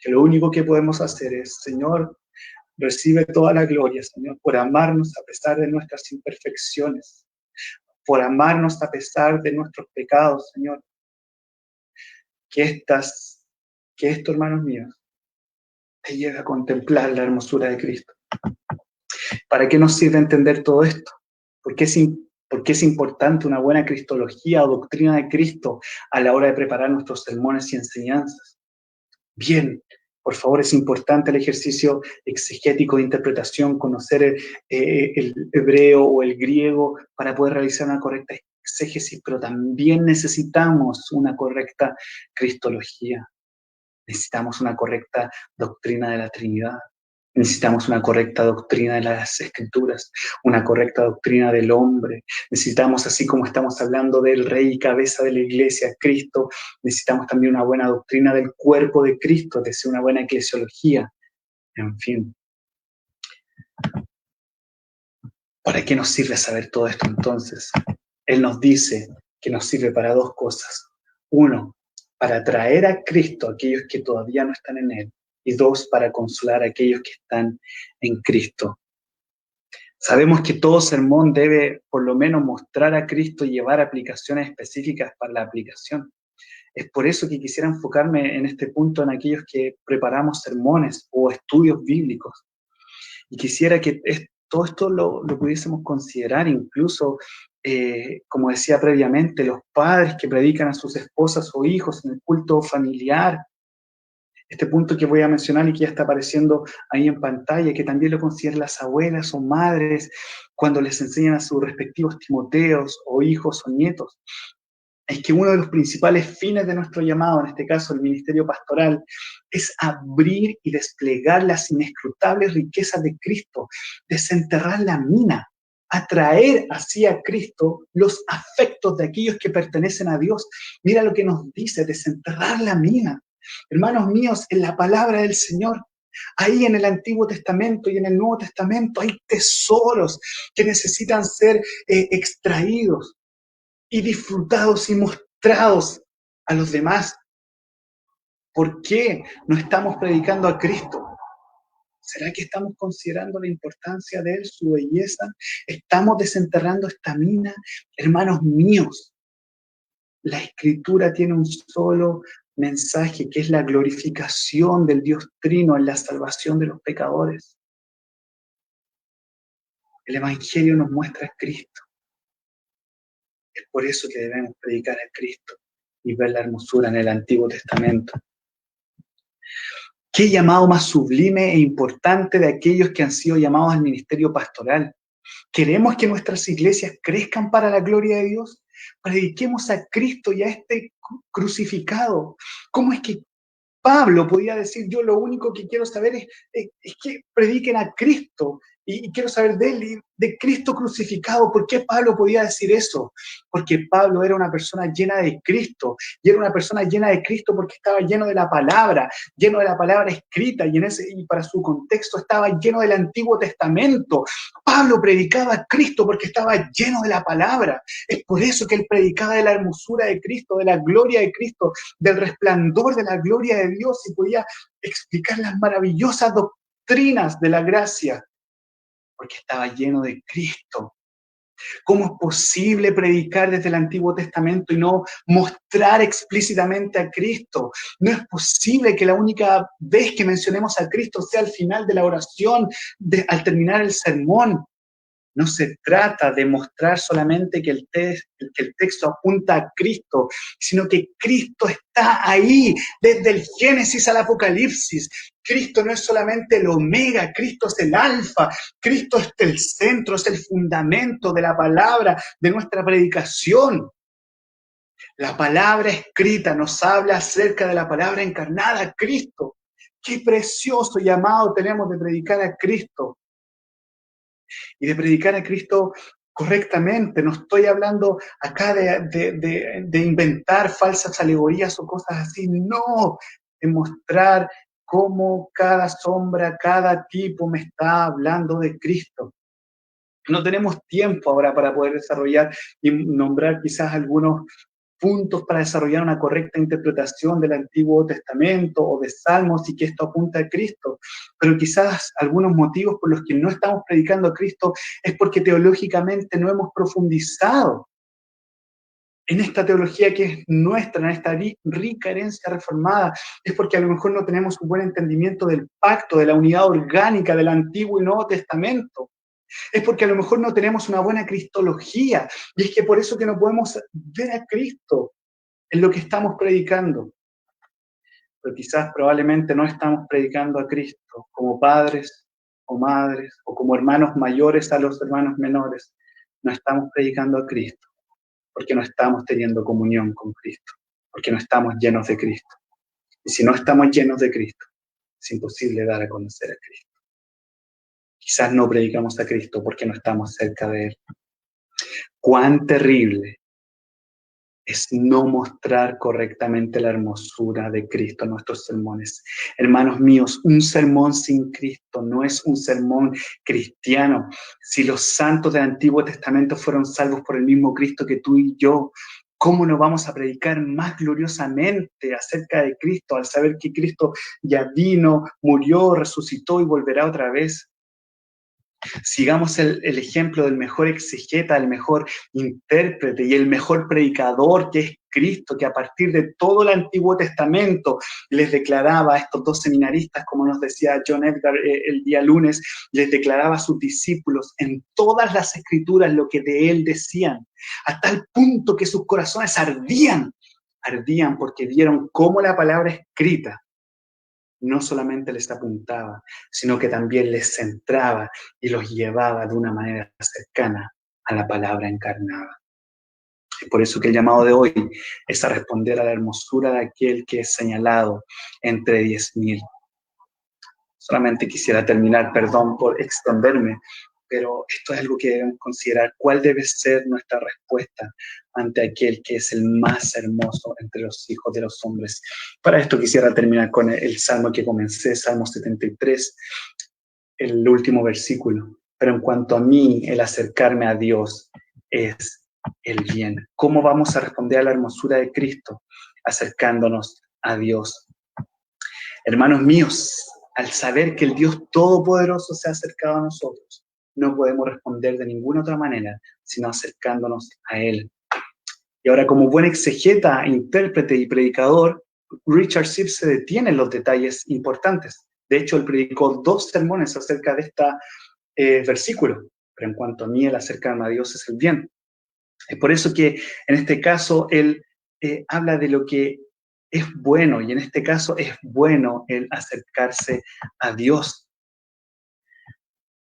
que lo único que podemos hacer es, Señor, recibe toda la gloria, Señor, por amarnos a pesar de nuestras imperfecciones, por amarnos a pesar de nuestros pecados, Señor. Que esto, hermanos míos, te lleve a contemplar la hermosura de Cristo. ¿Para qué nos sirve entender todo esto? ¿Por qué es importante una buena cristología o doctrina de Cristo a la hora de preparar nuestros sermones y enseñanzas? Bien, por favor, es importante el ejercicio exegético de interpretación, conocer el hebreo o el griego para poder realizar una correcta exégesis, pero también necesitamos una correcta cristología. Necesitamos una correcta doctrina de la Trinidad. Necesitamos una correcta doctrina de las Escrituras, una correcta doctrina del hombre. Necesitamos, así como estamos hablando del Rey y cabeza de la Iglesia, Cristo, necesitamos también una buena doctrina del cuerpo de Cristo, es decir, una buena eclesiología. En fin. ¿Para qué nos sirve saber todo esto entonces? Él nos dice que nos sirve para dos cosas. Uno, para traer a Cristo a aquellos que todavía no están en Él. Y dos, para consolar a aquellos que están en Cristo. Sabemos que todo sermón debe por lo menos mostrar a Cristo y llevar aplicaciones específicas para la aplicación. Es por eso que quisiera enfocarme en este punto en aquellos que preparamos sermones o estudios bíblicos. Y quisiera que todo esto lo pudiésemos considerar, incluso, como decía previamente, los padres que predican a sus esposas o hijos en el culto familiar. Este punto que voy a mencionar y que ya está apareciendo ahí en pantalla, que también lo consideran las abuelas o madres cuando les enseñan a sus respectivos Timoteos o hijos o nietos. es que uno de los principales fines de nuestro llamado, en este caso el ministerio pastoral, es abrir y desplegar las inescrutables riquezas de Cristo, desenterrar la mina, atraer hacia Cristo los afectos de aquellos que pertenecen a Dios. Mira lo que nos dice, desenterrar la mina. Hermanos míos, en la palabra del Señor, ahí en el Antiguo Testamento y en el Nuevo Testamento hay tesoros que necesitan ser extraídos y disfrutados y mostrados a los demás. ¿Por qué no estamos predicando a Cristo? ¿Será que estamos considerando la importancia de Él, su belleza? ¿Estamos desenterrando esta mina? Hermanos míos, la Escritura tiene un solo mensaje, que es la glorificación del Dios Trino en la salvación de los pecadores. El Evangelio nos muestra a Cristo. Es por eso que debemos predicar a Cristo y ver la hermosura en el Antiguo Testamento. ¿Qué llamado más sublime e importante de aquellos que han sido llamados al ministerio pastoral? ¿Queremos que nuestras iglesias crezcan para la gloria de Dios? Prediquemos a Cristo y a este crucificado. ¿Cómo es que Pablo podía decir, yo lo único que quiero saber es que prediquen a Cristo y quiero saber de él y de Cristo crucificado? ¿Por qué Pablo podía decir eso? Porque Pablo era una persona llena de Cristo, y era una persona llena de Cristo porque estaba lleno de la palabra escrita, y para su contexto estaba lleno del Antiguo Testamento. Pablo predicaba a Cristo porque estaba lleno de la palabra. Es por eso que él predicaba de la hermosura de Cristo, de la gloria de Cristo, del resplandor de la gloria de Dios, y podía explicar las maravillosas doctrinas de la gracia, porque estaba lleno de Cristo. ¿Cómo es posible predicar desde el Antiguo Testamento y no mostrar explícitamente a Cristo? No es posible que la única vez que mencionemos a Cristo sea al final de la oración, al terminar el sermón. No se trata de mostrar solamente que el texto apunta a Cristo, sino que Cristo está ahí desde el Génesis al Apocalipsis. Cristo no es solamente el omega, Cristo es el alfa, Cristo es el centro, es el fundamento de la palabra, de nuestra predicación. La palabra escrita nos habla acerca de la palabra encarnada, Cristo. Qué precioso llamado tenemos de predicar a Cristo. Y de predicar a Cristo correctamente. No estoy hablando acá de inventar falsas alegorías o cosas así. No, de mostrar cómo cada sombra, cada tipo me está hablando de Cristo. No tenemos tiempo ahora para poder desarrollar y nombrar quizás algunos puntos para desarrollar una correcta interpretación del Antiguo Testamento o de Salmos y que esto apunta a Cristo. Pero quizás algunos motivos por los que no estamos predicando a Cristo es porque teológicamente no hemos profundizado en esta teología que es nuestra, en esta rica herencia reformada. Es porque a lo mejor no tenemos un buen entendimiento del pacto, de la unidad orgánica del Antiguo y Nuevo Testamento. Es porque a lo mejor no tenemos una buena cristología, y es que por eso que no podemos ver a Cristo en lo que estamos predicando. Pero quizás probablemente no estamos predicando a Cristo como padres o madres o como hermanos mayores a los hermanos menores. No estamos predicando a Cristo porque no estamos teniendo comunión con Cristo, porque no estamos llenos de Cristo. Y si no estamos llenos de Cristo, es imposible dar a conocer a Cristo. Quizás no predicamos a Cristo porque no estamos cerca de Él. Cuán terrible es no mostrar correctamente la hermosura de Cristo en nuestros sermones. Hermanos míos, un sermón sin Cristo no es un sermón cristiano. Si los santos del Antiguo Testamento fueron salvos por el mismo Cristo que tú y yo, ¿cómo no vamos a predicar más gloriosamente acerca de Cristo al saber que Cristo ya vino, murió, resucitó y volverá otra vez? Sigamos el ejemplo del mejor exegeta, el mejor intérprete y el mejor predicador, que es Cristo, que a partir de todo el Antiguo Testamento les declaraba a estos dos seminaristas, como nos decía John Edgar el día lunes, les declaraba a sus discípulos en todas las escrituras lo que de él decían, a tal punto que sus corazones ardían porque vieron cómo la palabra escrita no solamente les apuntaba, sino que también les centraba y los llevaba de una manera cercana a la palabra encarnada. Es por eso que el llamado de hoy es a responder a la hermosura de aquel que es señalado entre 10.000. Solamente quisiera terminar, perdón por extenderme, pero esto es algo que debemos considerar. ¿Cuál debe ser nuestra respuesta ante aquel que es el más hermoso entre los hijos de los hombres? Para esto quisiera terminar con el salmo que comencé, Salmo 73, el último versículo. Pero en cuanto a mí, el acercarme a Dios es el bien. ¿Cómo vamos a responder a la hermosura de Cristo? Acercándonos a Dios. Hermanos míos, al saber que el Dios Todopoderoso se ha acercado a nosotros, no podemos responder de ninguna otra manera, sino acercándonos a Él. Y ahora, como buen exegeta, intérprete y predicador, Richard Sibbes se detiene en los detalles importantes. De hecho, él predicó 2 sermones acerca de este versículo. Pero en cuanto a mí, el acercarme a Dios es el bien. Es por eso que en este caso él habla de lo que es bueno, y en este caso es bueno el acercarse a Dios.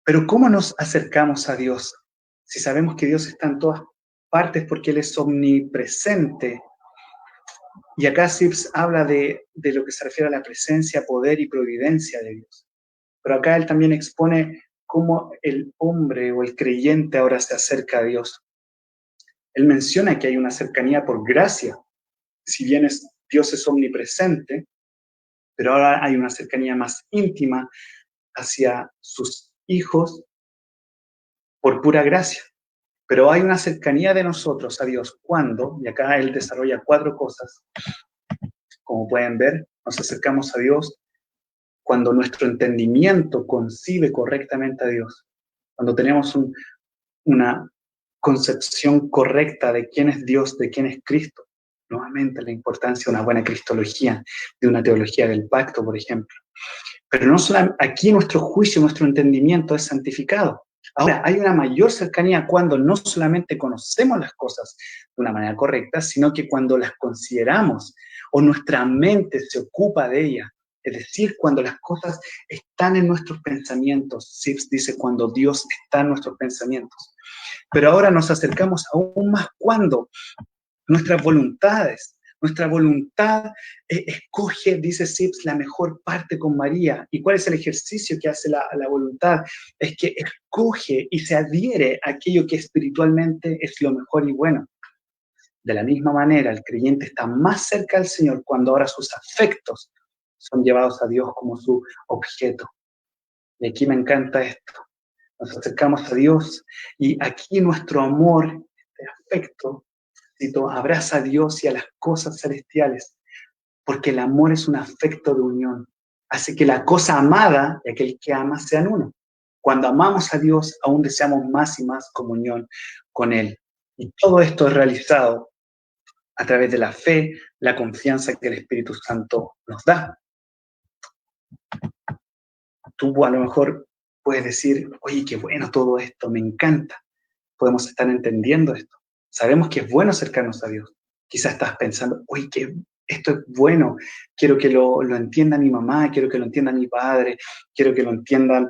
Pero ¿cómo nos acercamos a Dios? Si sabemos que Dios está en todas partes porque Él es omnipresente. Y acá Sibbes habla de lo que se refiere a la presencia, poder y providencia de Dios. Pero acá él también expone cómo el hombre o el creyente ahora se acerca a Dios. Él menciona que hay una cercanía por gracia. Si bien Dios es omnipresente, pero ahora hay una cercanía más íntima hacia sus hijos por pura gracia. Pero hay una cercanía de nosotros a Dios cuando, y acá él desarrolla 4 cosas, como pueden ver, nos acercamos a Dios cuando nuestro entendimiento concibe correctamente a Dios, cuando tenemos una concepción correcta de quién es Dios, de quién es Cristo. Nuevamente la importancia de una buena cristología, de una teología del pacto, por ejemplo. Pero no solamente aquí nuestro juicio, nuestro entendimiento es santificado. Ahora, hay una mayor cercanía cuando no solamente conocemos las cosas de una manera correcta, sino que cuando las consideramos o nuestra mente se ocupa de ellas. Es decir, cuando las cosas están en nuestros pensamientos. Sibbes dice cuando Dios está en nuestros pensamientos. Pero ahora nos acercamos aún más cuando nuestra voluntad escoge, dice Sibbes, la mejor parte con María. ¿Y cuál es el ejercicio que hace la voluntad? Es que escoge y se adhiere a aquello que espiritualmente es lo mejor y bueno. De la misma manera, el creyente está más cerca del Señor cuando ahora sus afectos son llevados a Dios como su objeto. Y aquí me encanta esto. Nos acercamos a Dios y aquí nuestro amor, este afecto, abraza a Dios y a las cosas celestiales, porque el amor es un afecto de unión. Hace que la cosa amada y aquel que ama sean uno. Cuando amamos a Dios, aún deseamos más y más comunión con Él. Y todo esto es realizado a través de la fe, la confianza que el Espíritu Santo nos da. Tú a lo mejor puedes decir, oye, qué bueno todo esto, me encanta. Podemos estar entendiendo esto. Sabemos que es bueno acercarnos a Dios. Quizás estás pensando, oye, que esto es bueno, quiero que lo entienda mi mamá, quiero que lo entienda mi padre, quiero que lo entiendan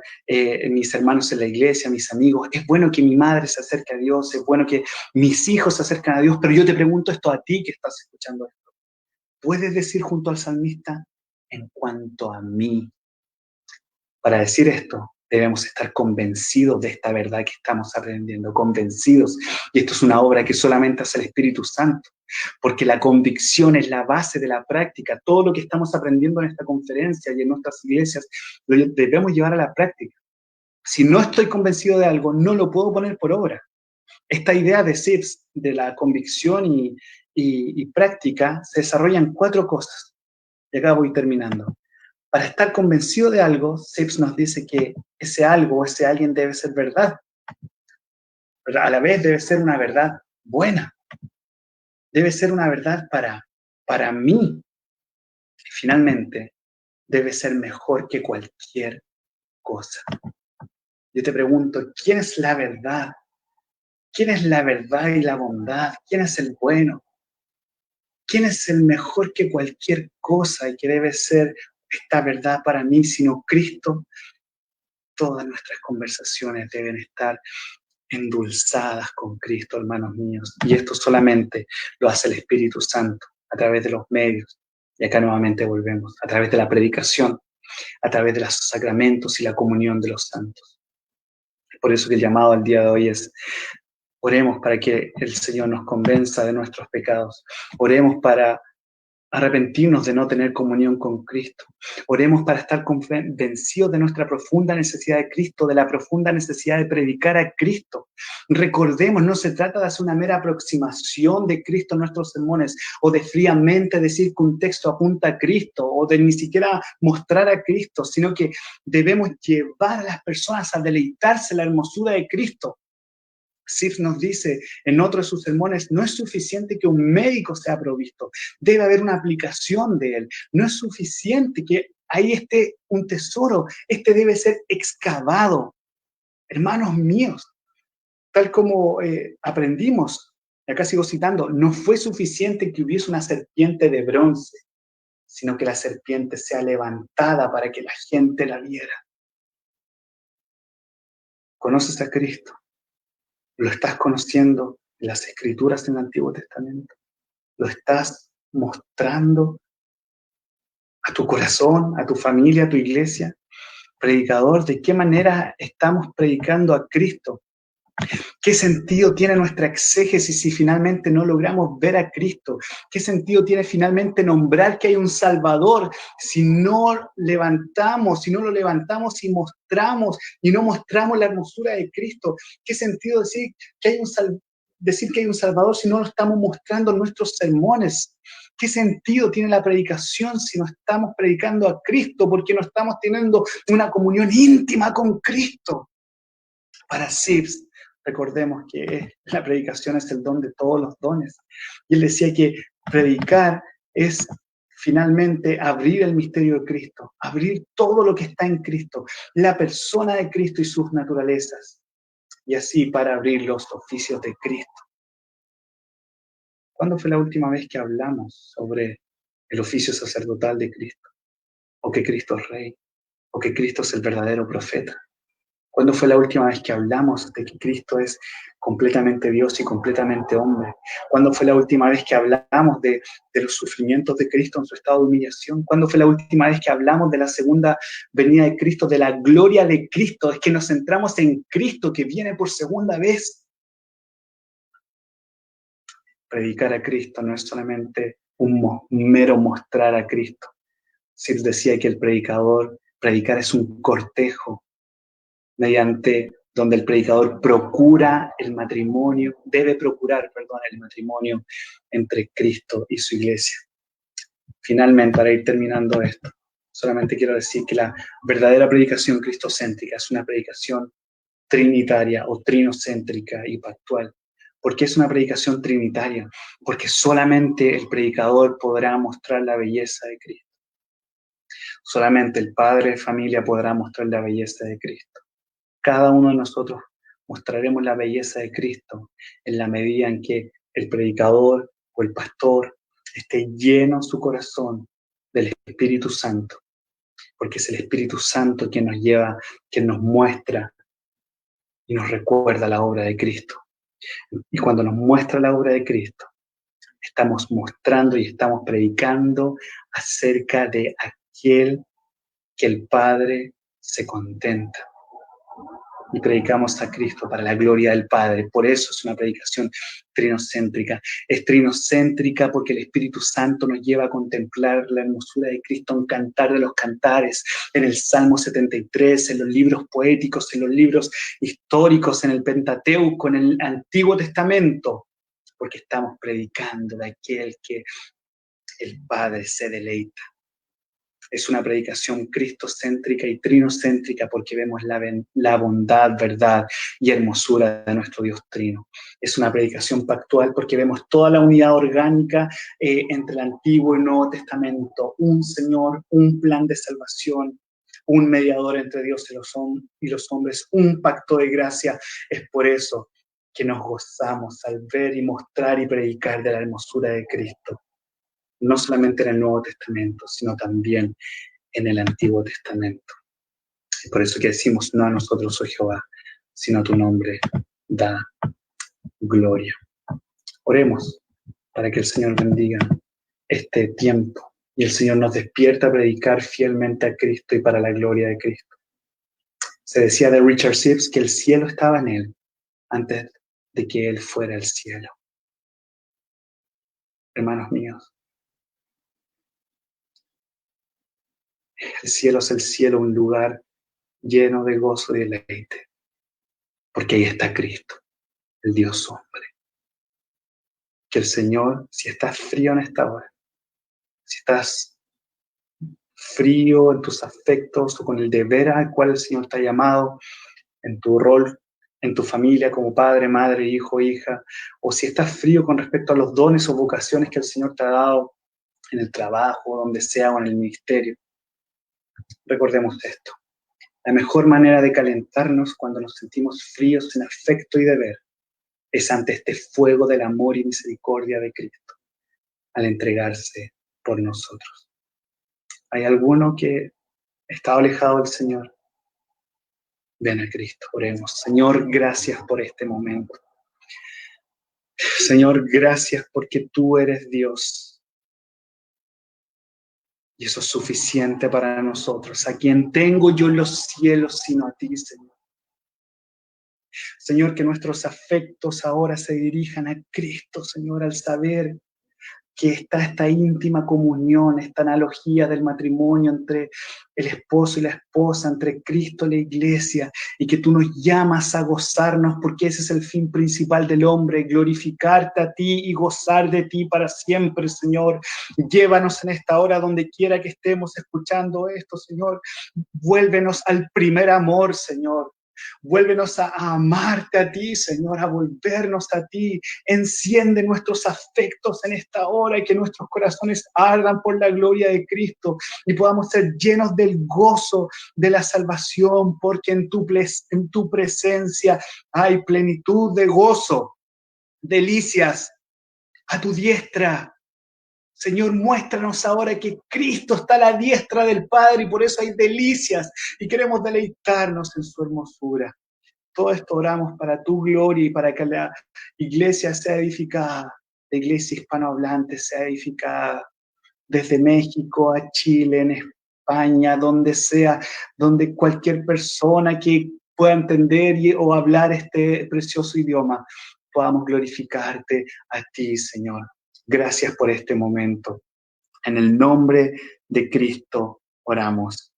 mis hermanos en la iglesia, mis amigos. Es bueno que mi madre se acerque a Dios, es bueno que mis hijos se acerquen a Dios, pero yo te pregunto esto a ti que estás escuchando esto. ¿Puedes decir junto al salmista, en cuanto a mí? Para decir esto, debemos estar convencidos de esta verdad que estamos aprendiendo, convencidos. Y esto es una obra que solamente hace el Espíritu Santo, porque la convicción es la base de la práctica. Todo lo que estamos aprendiendo en esta conferencia y en nuestras iglesias, lo debemos llevar a la práctica. Si no estoy convencido de algo, no lo puedo poner por obra. Esta idea de Sibbes, de la convicción y práctica, se desarrolla en 4 cosas. Y acá voy terminando. Para estar convencido de algo, Sibbes nos dice que ese algo o ese alguien debe ser verdad. Pero a la vez debe ser una verdad buena. Debe ser una verdad para mí. Y finalmente, debe ser mejor que cualquier cosa. Yo te pregunto, ¿quién es la verdad? ¿Quién es la verdad y la bondad? ¿Quién es el bueno? ¿Quién es el mejor que cualquier cosa y que debe ser esta verdad para mí, sino Cristo? Todas nuestras conversaciones deben estar endulzadas con Cristo, hermanos míos. Y esto solamente lo hace el Espíritu Santo a través de los medios. Y acá nuevamente volvemos, a través de la predicación, a través de los sacramentos y la comunión de los santos. Por eso que el llamado al día de hoy es: oremos para que el Señor nos convenza de nuestros pecados. Oremos para arrepentirnos de no tener comunión con Cristo. Oremos para estar convencidos de nuestra profunda necesidad de Cristo, de la profunda necesidad de predicar a Cristo. Recordemos, no se trata de hacer una mera aproximación de Cristo en nuestros sermones, o de fríamente decir que un texto apunta a Cristo, o de ni siquiera mostrar a Cristo, sino que debemos llevar a las personas a deleitarse en la hermosura de Cristo. Sif nos dice en otro de sus sermones: no es suficiente que un médico sea provisto, debe haber una aplicación de él. No es suficiente que ahí esté un tesoro, este debe ser excavado. Hermanos míos, tal como aprendimos, y acá sigo citando, no fue suficiente que hubiese una serpiente de bronce, sino que la serpiente sea levantada para que la gente la viera. ¿Conoces a Cristo? ¿Lo estás conociendo en las Escrituras en el Antiguo Testamento? ¿Lo estás mostrando a tu corazón, a tu familia, a tu iglesia? Predicador, ¿de qué manera estamos predicando a Cristo? ¿Qué sentido tiene nuestra exégesis si finalmente no logramos ver a Cristo? ¿Qué sentido tiene finalmente nombrar que hay un Salvador si no lo levantamos y mostramos y no mostramos la hermosura de Cristo? ¿Qué sentido decir que hay un Salvador si no lo estamos mostrando en nuestros sermones? ¿Qué sentido tiene la predicación si no estamos predicando a Cristo, porque no estamos teniendo una comunión íntima con Cristo? Para Sibbes, recordemos que la predicación es el don de todos los dones. Y él decía que predicar es finalmente abrir el misterio de Cristo, abrir todo lo que está en Cristo, la persona de Cristo y sus naturalezas, y así para abrir los oficios de Cristo. ¿Cuándo fue la última vez que hablamos sobre el oficio sacerdotal de Cristo? ¿O que Cristo es Rey? ¿O que Cristo es el verdadero profeta? ¿Cuándo fue la última vez que hablamos de que Cristo es completamente Dios y completamente hombre? ¿Cuándo fue la última vez que hablamos de los sufrimientos de Cristo en su estado de humillación? ¿Cuándo fue la última vez que hablamos de la segunda venida de Cristo, de la gloria de Cristo? Es que nos centramos en Cristo, que viene por segunda vez. Predicar a Cristo no es solamente un mero mostrar a Cristo. Sir decía que predicar es un cortejo, mediante donde el predicador debe procurar el matrimonio entre Cristo y su iglesia. Finalmente, para ir terminando esto, solamente quiero decir que la verdadera predicación cristocéntrica es una predicación trinitaria o trinocéntrica y pactual. ¿Por qué es una predicación trinitaria? Porque solamente el predicador podrá mostrar la belleza de Cristo. Solamente el padre de familia podrá mostrar la belleza de Cristo. Cada uno de nosotros mostraremos la belleza de Cristo en la medida en que el predicador o el pastor esté lleno su corazón del Espíritu Santo, porque es el Espíritu Santo quien nos lleva, quien nos muestra y nos recuerda la obra de Cristo. Y cuando nos muestra la obra de Cristo, estamos mostrando y estamos predicando acerca de aquel que el Padre se contenta. Y predicamos a Cristo para la gloria del Padre. Por eso es una predicación trinocéntrica. Es trinocéntrica porque el Espíritu Santo nos lleva a contemplar la hermosura de Cristo en Cantar de los Cantares, en el Salmo 73, en los libros poéticos, en los libros históricos, en el Pentateuco, en el Antiguo Testamento, porque estamos predicando de aquel que el Padre se deleita. Es una predicación cristocéntrica y trinocéntrica porque vemos la bondad, verdad y hermosura de nuestro Dios trino. Es una predicación pactual porque vemos toda la unidad orgánica entre el Antiguo y el Nuevo Testamento. Un Señor, un plan de salvación, un mediador entre Dios y los hombres, un pacto de gracia. Es por eso que nos gozamos al ver y mostrar y predicar de la hermosura de Cristo. No solamente en el Nuevo Testamento, sino también en el Antiguo Testamento. Y por eso que decimos, no a nosotros, oh Jehová, sino a tu nombre da gloria. Oremos para que el Señor bendiga este tiempo y el Señor nos despierta a predicar fielmente a Cristo y para la gloria de Cristo. Se decía de Richard Sibbes que el cielo estaba en él antes de que él fuera el cielo. Hermanos míos, el cielo es el cielo, un lugar lleno de gozo y deleite, porque ahí está Cristo, el Dios hombre. Que el Señor, si estás frío en esta hora, si estás frío en tus afectos o con el deber al cual el Señor te ha llamado, en tu rol, en tu familia como padre, madre, hijo, hija, o si estás frío con respecto a los dones o vocaciones que el Señor te ha dado en el trabajo, donde sea, o en el ministerio, recordemos esto. La mejor manera de calentarnos cuando nos sentimos fríos en afecto y deber es ante este fuego del amor y misericordia de Cristo, al entregarse por nosotros. ¿Hay alguno que está alejado del Señor? Ven a Cristo, oremos. Señor, gracias por este momento. Señor, gracias porque tú eres Dios. Y eso es suficiente para nosotros. ¿A quién tengo yo en los cielos sino a ti, Señor? Señor, que nuestros afectos ahora se dirijan a Cristo, Señor, al saber que está esta íntima comunión, esta analogía del matrimonio entre el esposo y la esposa, entre Cristo y la iglesia, y que tú nos llamas a gozarnos, porque ese es el fin principal del hombre, glorificarte a ti y gozar de ti para siempre, Señor. Llévanos en esta hora donde quiera que estemos escuchando esto, Señor. Vuélvenos al primer amor, Señor. Vuélvenos a amarte a ti, Señor, a volvernos a ti. Enciende nuestros afectos en esta hora y que nuestros corazones ardan por la gloria de Cristo y podamos ser llenos del gozo de la salvación, porque en tu presencia hay plenitud de gozo, delicias a tu diestra. Señor, muéstranos ahora que Cristo está a la diestra del Padre y por eso hay delicias y queremos deleitarnos en su hermosura. Todo esto oramos para tu gloria y para que la iglesia sea edificada, la iglesia hispanohablante sea edificada desde México a Chile, en España, donde sea, donde cualquier persona que pueda entender o hablar este precioso idioma, podamos glorificarte a ti, Señor. Gracias por este momento. En el nombre de Cristo oramos.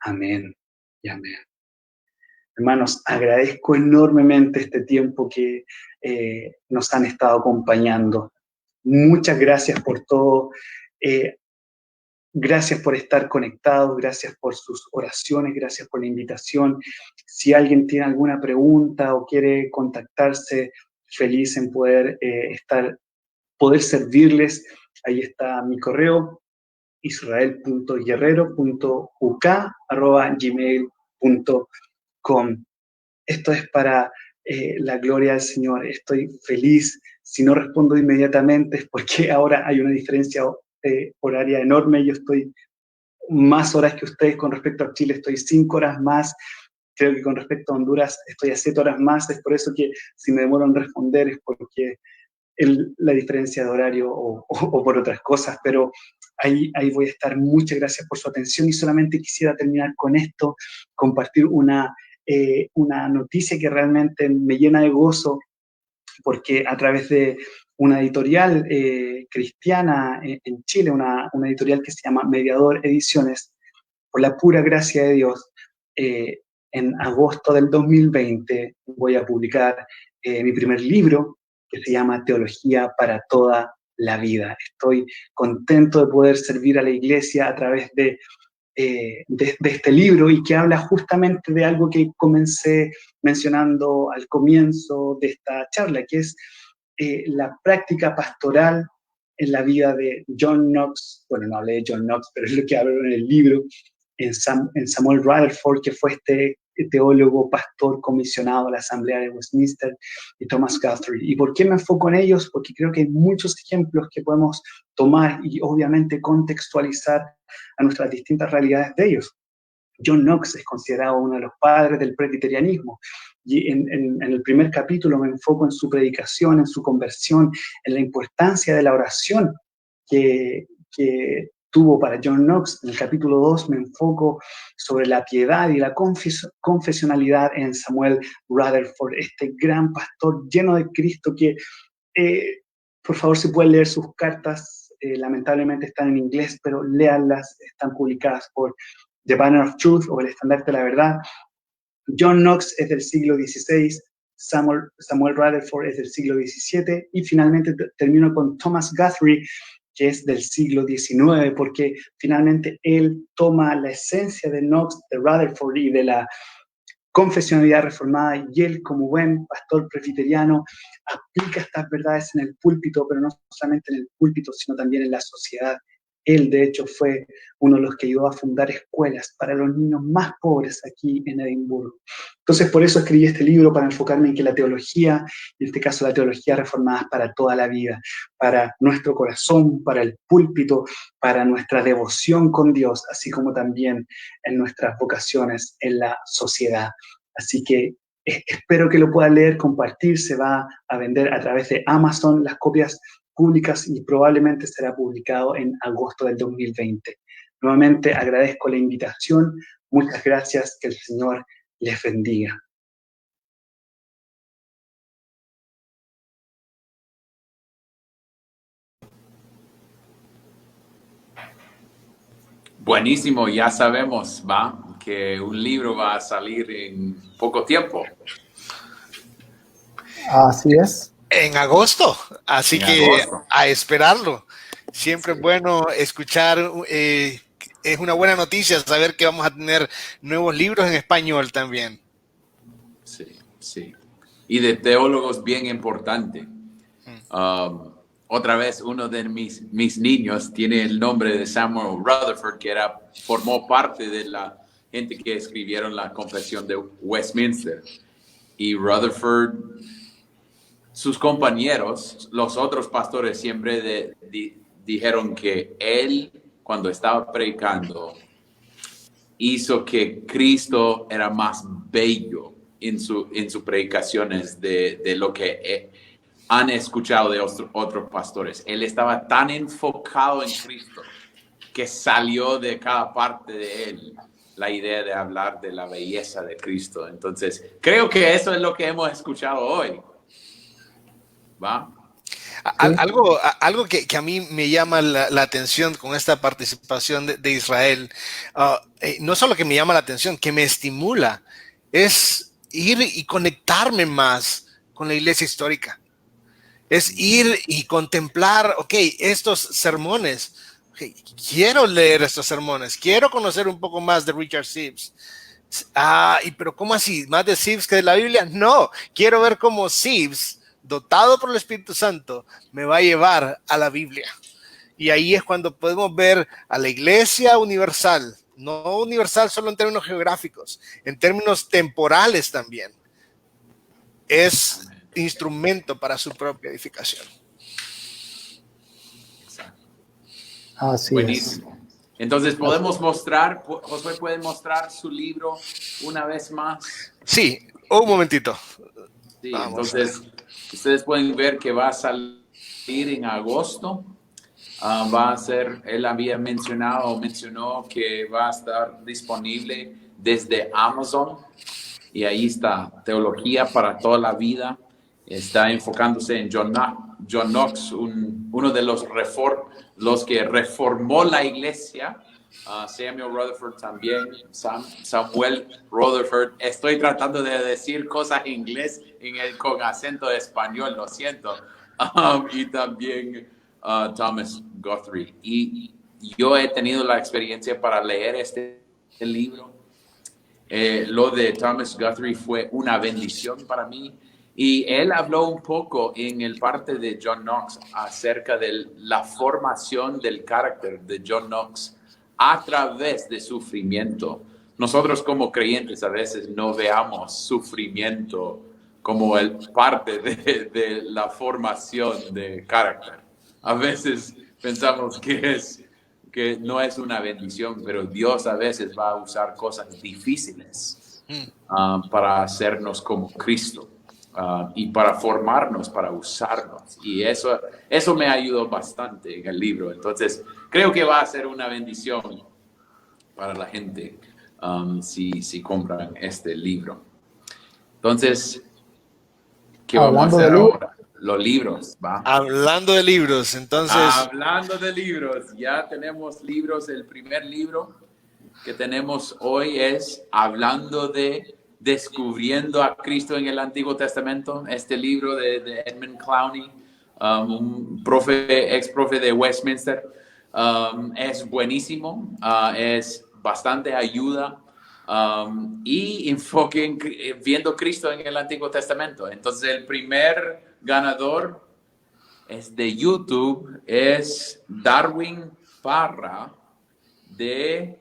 Amén y amén. Hermanos, agradezco enormemente este tiempo que nos han estado acompañando. Muchas gracias por todo. Gracias por estar conectados, gracias por sus oraciones, gracias por la invitación. Si alguien tiene alguna pregunta o quiere contactarse, feliz en poder poder servirles. Ahí está mi correo, israel.guerrero.uk@gmail.com. Esto es para la gloria del Señor. Estoy feliz. Si no respondo inmediatamente es porque ahora hay una diferencia horaria enorme. Yo estoy más horas que ustedes con respecto a Chile. Estoy 5 horas más. Creo que con respecto a Honduras estoy a 7 horas más. Es por eso que si me demoro en responder es porque la diferencia de horario o por otras cosas, pero ahí voy a estar. Muchas gracias por su atención y solamente quisiera terminar con esto, compartir una noticia que realmente me llena de gozo, porque a través de una editorial cristiana en Chile, una editorial que se llama Mediador Ediciones, por la pura gracia de Dios, en agosto del 2020 voy a publicar mi primer libro, que se llama Teología para toda la vida. Estoy contento de poder servir a la iglesia a través de este libro y que habla justamente de algo que comencé mencionando al comienzo de esta charla, que es la práctica pastoral en la vida de John Knox. Bueno, no hablé de John Knox, pero es lo que hablo en el libro, en Samuel Rutherford, que fue este teólogo, pastor comisionado a la Asamblea de Westminster, y Thomas Guthrie. ¿Y por qué me enfoco en ellos? Porque creo que hay muchos ejemplos que podemos tomar y obviamente contextualizar a nuestras distintas realidades de ellos. John Knox es considerado uno de los padres del presbiterianismo y en el primer capítulo me enfoco en su predicación, en su conversión, en la importancia de la oración que tuvo para John Knox. En el capítulo 2 me enfoco sobre la piedad y la confesionalidad en Samuel Rutherford, este gran pastor lleno de Cristo que, por favor, si pueden leer sus cartas, lamentablemente están en inglés, pero léanlas, están publicadas por The Banner of Truth o el Estandarte de la Verdad. John Knox es del siglo XVI, Samuel Rutherford es del siglo XVII, y finalmente termino con Thomas Guthrie, que es del siglo XIX, porque finalmente él toma la esencia de Knox, de Rutherford y de la confesionalidad reformada, y él, como buen pastor presbiteriano, aplica estas verdades en el púlpito, pero no solamente en el púlpito, sino también en la sociedad. Él, de hecho, fue uno de los que ayudó a fundar escuelas para los niños más pobres aquí en Edimburgo. Entonces, por eso escribí este libro, para enfocarme en que la teología, en este caso la teología reformada, es para toda la vida, para nuestro corazón, para el púlpito, para nuestra devoción con Dios, así como también en nuestras vocaciones en la sociedad. Así que espero que lo puedan leer, compartir. Se va a vender a través de Amazon las copias públicas y probablemente será publicado en agosto del 2020. Nuevamente agradezco la invitación. Muchas gracias. Que el Señor les bendiga. Buenísimo, ya sabemos, ¿va? Que un libro va a salir en poco tiempo. Así es. En agosto, así En que agosto. a esperarlo. Siempre Sí. es bueno escuchar, es una buena noticia saber que vamos a tener nuevos libros en español también. Sí, sí. Y de teólogos bien importante. Otra vez, uno de mis niños tiene el nombre de Samuel Rutherford, que formó parte de la gente que escribieron la Confesión de Westminster. Y Rutherford, sus compañeros, los otros pastores, siempre dijeron que él, cuando estaba predicando, hizo que Cristo era más bello en sus predicaciones de lo que han escuchado de otros pastores. Él estaba tan enfocado en Cristo que salió de cada parte de él la idea de hablar de la belleza de Cristo. Entonces, creo que eso es lo que hemos escuchado hoy. ¿Va? Algo que a mí me llama la atención con esta participación de Israel, no solo que me llama la atención, que me estimula, es ir y conectarme más con la iglesia histórica. Es ir y contemplar, ok, estos sermones. Okay, quiero leer estos sermones, quiero conocer un poco más de Richard Sibbes. Pero ¿cómo así? ¿Más de Sibbes que de la Biblia? No, quiero ver cómo Sibbes, dotado por el Espíritu Santo, me va a llevar a la Biblia. Y ahí es cuando podemos ver a la iglesia universal, no universal solo en términos geográficos, en términos temporales también. Es instrumento para su propia edificación. Exacto. Así Buenísimo. es. Entonces, ¿podemos mostrar, Josué puede mostrar su libro una vez más? Sí, un momentito. Sí, entonces, ustedes pueden ver que va a salir en agosto. Va a ser, él mencionó que va a estar disponible desde Amazon. Y ahí está, Teología para toda la vida. Está enfocándose en John Knox, uno de los que reformó la iglesia. Samuel Rutherford también, Samuel Rutherford. Estoy tratando de decir cosas en inglés con acento de español, lo siento. Y también Thomas Guthrie. Y yo he tenido la experiencia para leer este libro. Lo de Thomas Guthrie fue una bendición para mí. Y él habló un poco en el parte de John Knox acerca de la formación del carácter de John Knox a través de sufrimiento. Nosotros como creyentes a veces no veamos sufrimiento como parte de la formación de carácter. A veces pensamos que no es una bendición, pero Dios a veces va a usar cosas difíciles para hacernos como Cristo y para formarnos, para usarnos. Y eso me ayudó bastante en el libro. Entonces, creo que va a ser una bendición para la gente si compran este libro. Entonces, ¿qué vamos a hacer ahora? Los libros, ¿va? Hablando de libros, entonces... Hablando de libros, ya tenemos libros. El primer libro que tenemos hoy es Hablando de Descubriendo a Cristo en el Antiguo Testamento. Este libro de Edmund Clowney, un ex profe de Westminster, es buenísimo, es bastante ayuda y enfoque en viendo Cristo en el Antiguo Testamento. Entonces, el primer ganador es de YouTube, es Darwin Parra de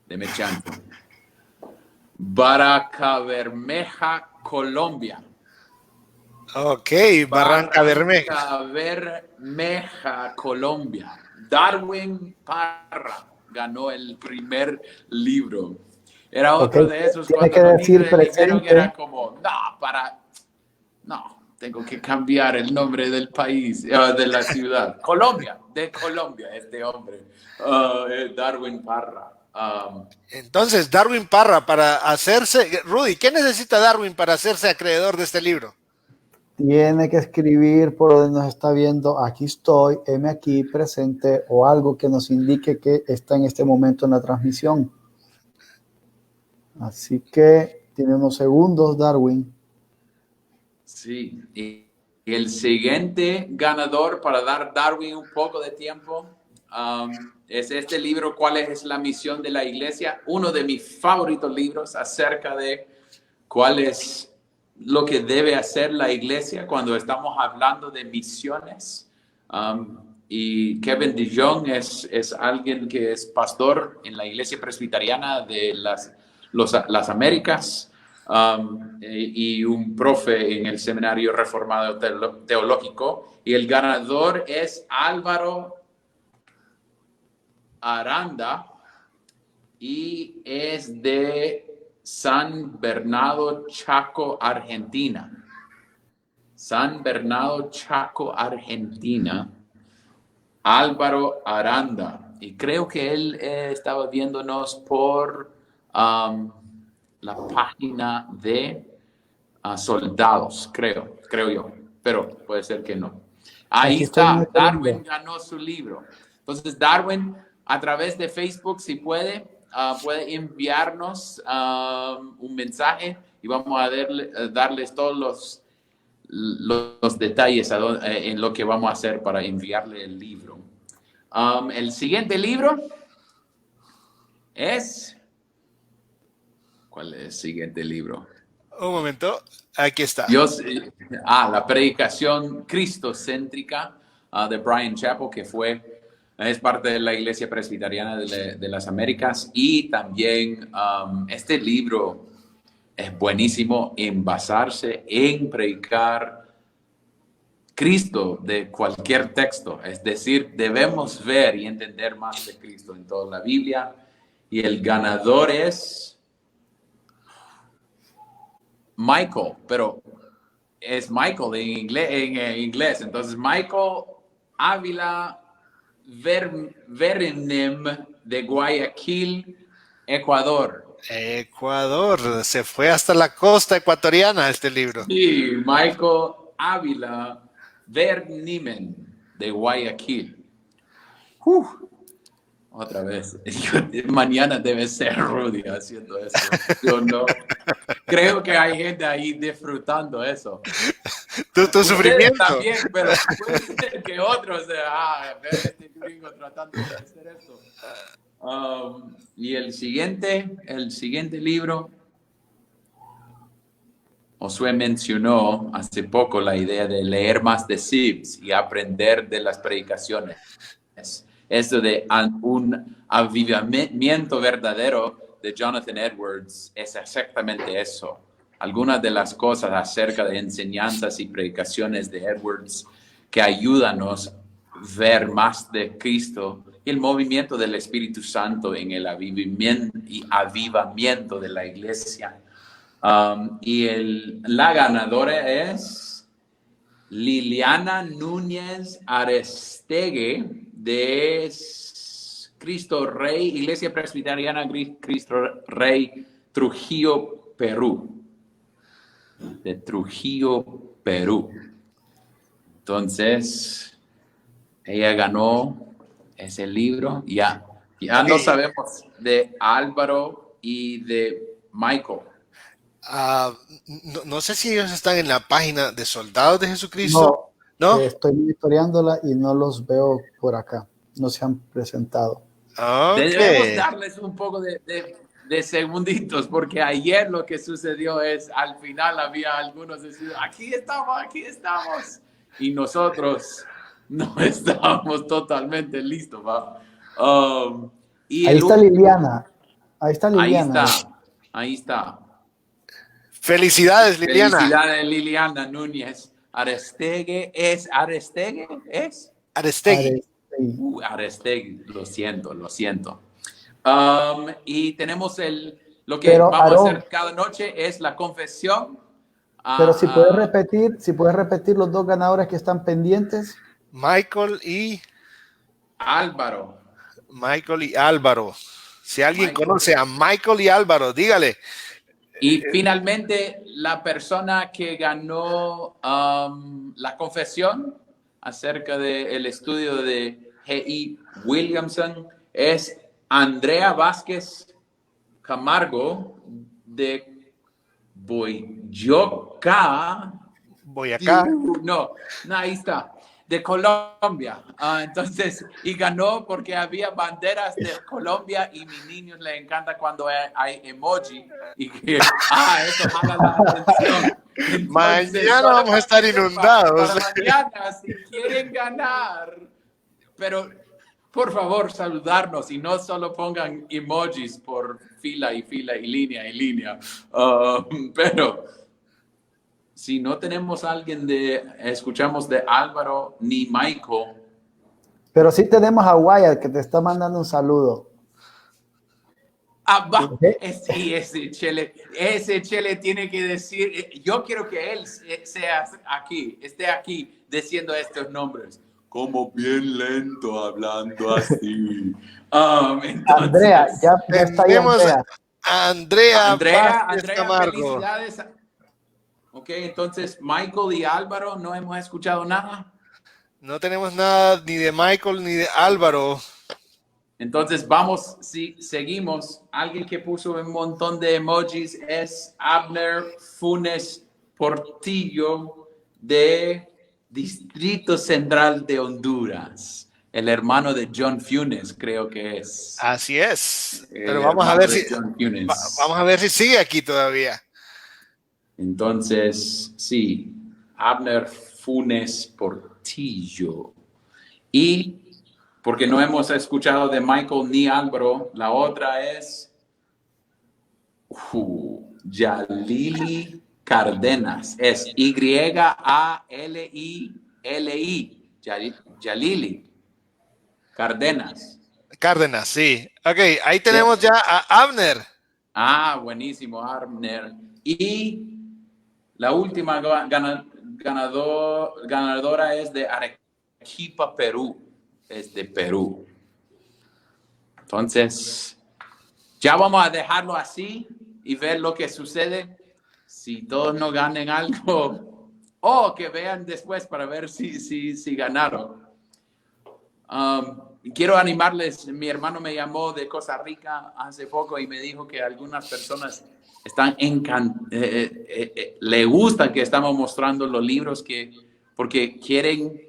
Mechanto, Barrancabermeja, Colombia. Ok, Barrancabermeja, Colombia. Darwin Parra ganó el primer libro. Era otro de esos. Tiene que decir presente. Era como, tengo que cambiar el nombre del país, de la ciudad. De Colombia, este hombre, Darwin Parra. Entonces, Darwin Parra, para hacerse... Rudy, ¿qué necesita Darwin para hacerse acreedor de este libro? Tiene que escribir por donde nos está viendo, aquí estoy, heme aquí presente, o algo que nos indique que está en este momento en la transmisión. Así que tiene unos segundos, Darwin. Sí, y el siguiente ganador, para dar Darwin un poco de tiempo, es este libro, ¿Cuál es la misión de la iglesia? Uno de mis favoritos libros acerca de cuál es lo que debe hacer la iglesia cuando estamos hablando de misiones. Y Kevin DeYoung es alguien que es pastor en la iglesia presbiteriana de las Américas y un profe en el Seminario Reformado Teológico. Y el ganador es Álvaro Aranda y es de San Bernardo, Chaco, Argentina. San Bernardo, Chaco, Argentina. Álvaro Aranda. Y creo que él estaba viéndonos por la página de soldados, creo yo. Pero puede ser que no. Ahí está. Darwin ganó su libro. Entonces, Darwin, a través de Facebook, si puede enviarnos un mensaje y vamos a darles todos los detalles en lo que vamos a hacer para enviarle el libro. El siguiente libro es... ¿Cuál es el siguiente libro? Un momento, aquí está. La predicación cristocéntrica de Bryan Chapell, que es parte de la Iglesia Presbiteriana de las Américas. Y también este libro es buenísimo en basarse en predicar Cristo de cualquier texto. Es decir, debemos ver y entender más de Cristo en toda la Biblia. Y el ganador es Michael, pero es Michael en inglés. Entonces, Michael Ávila Verenem de Guayaquil, Ecuador. Ecuador, se fue hasta la costa ecuatoriana este libro. Sí, Michael Ávila Vernimen de Guayaquil. Otra vez. Mañana debe ser Rudy haciendo eso. Yo no. Creo que hay gente ahí disfrutando eso. Tu sufrimiento. También, pero puede ser que otros ver este gringo tratando de hacer esto. Y el siguiente libro, Josué mencionó hace poco la idea de leer más de Sibbes y aprender de las predicaciones. Esto de un avivamiento verdadero de Jonathan Edwards es exactamente eso. Algunas de las cosas acerca de enseñanzas y predicaciones de Edwards que ayúdanos a ver más de Cristo el movimiento del Espíritu Santo en el avivamiento de la iglesia. La ganadora es Liliana Núñez Arestegui de Cristo Rey, Iglesia Presbiteriana Cristo Rey, Trujillo, Perú. De Trujillo, Perú. Entonces, ella ganó ese libro. Ya no sabemos de Álvaro y de Michael. No sé si ellos están en la página de Soldados de Jesucristo. ¿No? Estoy monitoreándola y no los veo por acá. No se han presentado. Okay. Debemos darles un poco de segunditos, porque ayer lo que sucedió es, al final había algunos diciendo, aquí estamos, y nosotros no estábamos totalmente listos, ¿va? Ahí está Liliana. Ahí está. Felicidades, Liliana. Felicidades, Liliana Núñez Arestegui. ¿Arestegui? Arestegui, lo siento. Y tenemos lo que vamos a hacer cada noche es la confesión. Pero si puedes repetir los dos ganadores que están pendientes. Michael y Álvaro. Si alguien conoce a Michael y Álvaro, dígale. Y finalmente, la persona que ganó la confesión acerca del estudio de G.E. Williamson es Andrea Vázquez Camargo de Boyacá. No, ahí está. De Colombia. Entonces, y ganó porque había banderas de Colombia y mis niños les encanta cuando hay emoji. Y que, eso jala la atención. Entonces, mañana vamos a estar inundados. Para mañana, si quieren ganar, pero por favor saludarnos y no solo pongan emojis por fila y línea. Pero si no tenemos a alguien escuchamos de Álvaro ni Michael. Pero sí tenemos a Wyatt que te está mandando un saludo. Ese Chele tiene que decir, yo quiero que él esté aquí diciendo estos nombres. Como bien lento hablando así. Entonces, Andrea, ya está ahí Andrea Camargo. Felicidades. Ok, entonces Michael y Álvaro, no hemos escuchado nada. No tenemos nada ni de Michael ni de Álvaro. Entonces seguimos. Alguien que puso un montón de emojis es Abner Funes Portillo de Distrito Central de Honduras. El hermano de John Funes, creo que es. Así es. Pero vamos a ver si sigue aquí todavía. Entonces, sí, Abner Funes Portillo. Y porque no hemos escuchado de Michael ni Álvaro, la otra es Yalili Cárdenas. Es Yalili. Yalili Cárdenas. Cárdenas, sí. Ok, ahí tenemos ya a Abner. Buenísimo, Abner. Y la última ganadora es de Arequipa, Perú. Es de Perú. Entonces, ya vamos a dejarlo así y ver lo que sucede. Si todos no ganen algo, que vean después para ver si ganaron. Quiero animarles, mi hermano me llamó de Costa Rica hace poco y me dijo que algunas personas están le gusta que estamos mostrando los libros porque quieren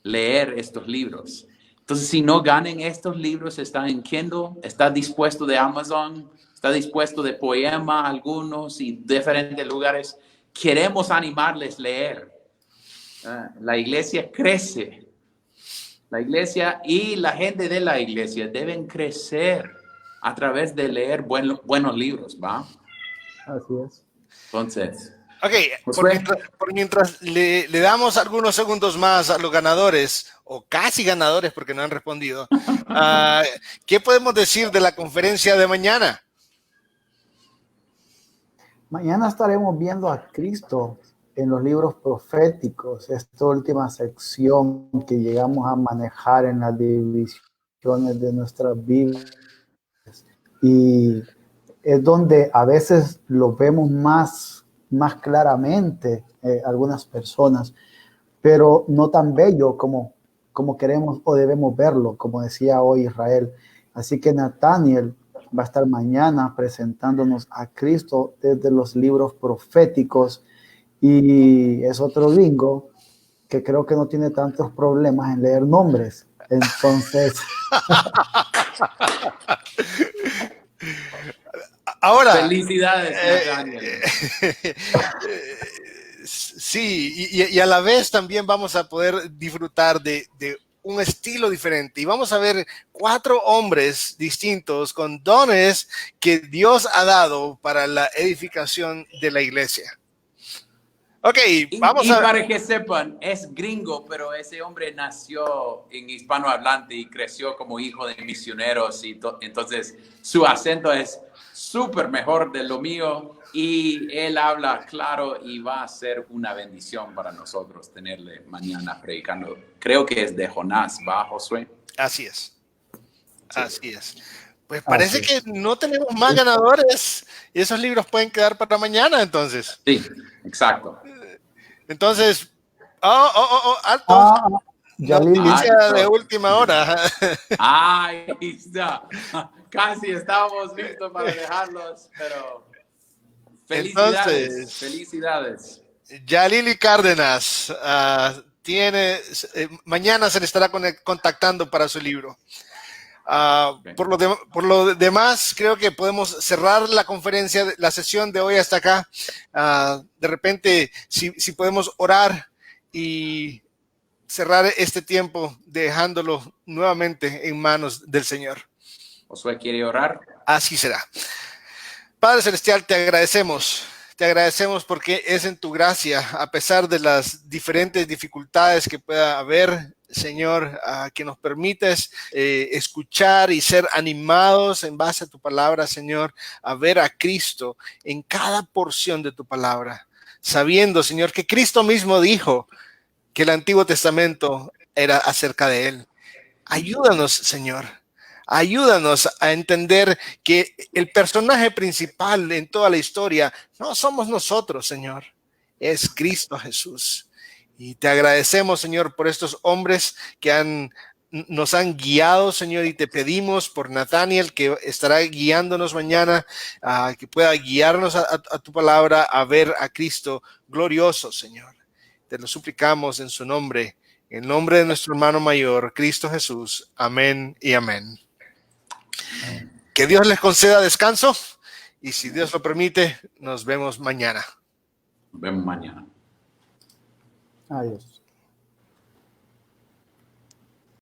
leer estos libros. Entonces, si no ganen estos libros, están en Kindle, está dispuesto de Amazon, está dispuesto de Poema, algunos y diferentes lugares. Queremos animarles a leer. La iglesia crece. La iglesia y la gente de la iglesia deben crecer a través de leer buenos libros, ¿va? Así es. Entonces, Ok, Josué. por mientras le damos algunos segundos más a los ganadores, o casi ganadores porque no han respondido, ¿qué podemos decir de la conferencia de mañana? Mañana estaremos viendo a Cristo en los libros proféticos, esta última sección que llegamos a manejar en las divisiones de nuestras Biblias. Y es donde a veces lo vemos más claramente algunas personas, pero no tan bello como queremos o debemos verlo, como decía hoy Israel. Así que Nathaniel va a estar mañana presentándonos a Cristo desde los libros proféticos, y es otro gringo que creo que no tiene tantos problemas en leer nombres. Entonces, Ahora, Felicidades, Nathaniel. sí, y a la vez también vamos a poder disfrutar de un estilo diferente. Y vamos a ver 4 hombres distintos con dones que Dios ha dado para la edificación de la iglesia. Ok, vamos Y a... para que sepan, es gringo, pero ese hombre nació en hispanohablante y creció como hijo de misioneros. Entonces, su acento es súper mejor de lo mío y él habla claro y va a ser una bendición para nosotros tenerle mañana predicando. Creo que es de Jonás, ¿va, Josué? Así es. Sí. Así es. Pues parece así que no tenemos más ganadores y esos libros pueden quedar para mañana, entonces. Sí, exacto. Entonces, alto. ya Lili. Noticia de última hora. Ahí está. Casi estábamos listos para dejarlos, pero felicidades, Entonces, felicidades. ya Lili Cárdenas mañana se le estará contactando para su libro. Por lo demás, creo que podemos cerrar la conferencia, la sesión de hoy hasta acá. De repente, si podemos orar y cerrar este tiempo dejándolo nuevamente en manos del Señor. Josué quiere orar. Así será. Padre Celestial, te agradecemos porque es en tu gracia, a pesar de las diferentes dificultades que pueda haber, Señor, que nos permites escuchar y ser animados en base a tu palabra, Señor, a ver a Cristo en cada porción de tu palabra, sabiendo, Señor, que Cristo mismo dijo que el Antiguo Testamento era acerca de Él. Ayúdanos, Señor. Ayúdanos a entender que el personaje principal en toda la historia no somos nosotros, Señor. Es Cristo Jesús. Y te agradecemos, Señor, por estos hombres que nos han guiado, Señor, y te pedimos por Nathaniel, que estará guiándonos mañana, que pueda guiarnos a tu palabra, a ver a Cristo glorioso, Señor. Te lo suplicamos en su nombre, en el nombre de nuestro hermano mayor, Cristo Jesús. Amén y amén. Que Dios les conceda descanso y si Dios lo permite, nos vemos mañana. Nos vemos mañana. Adiós.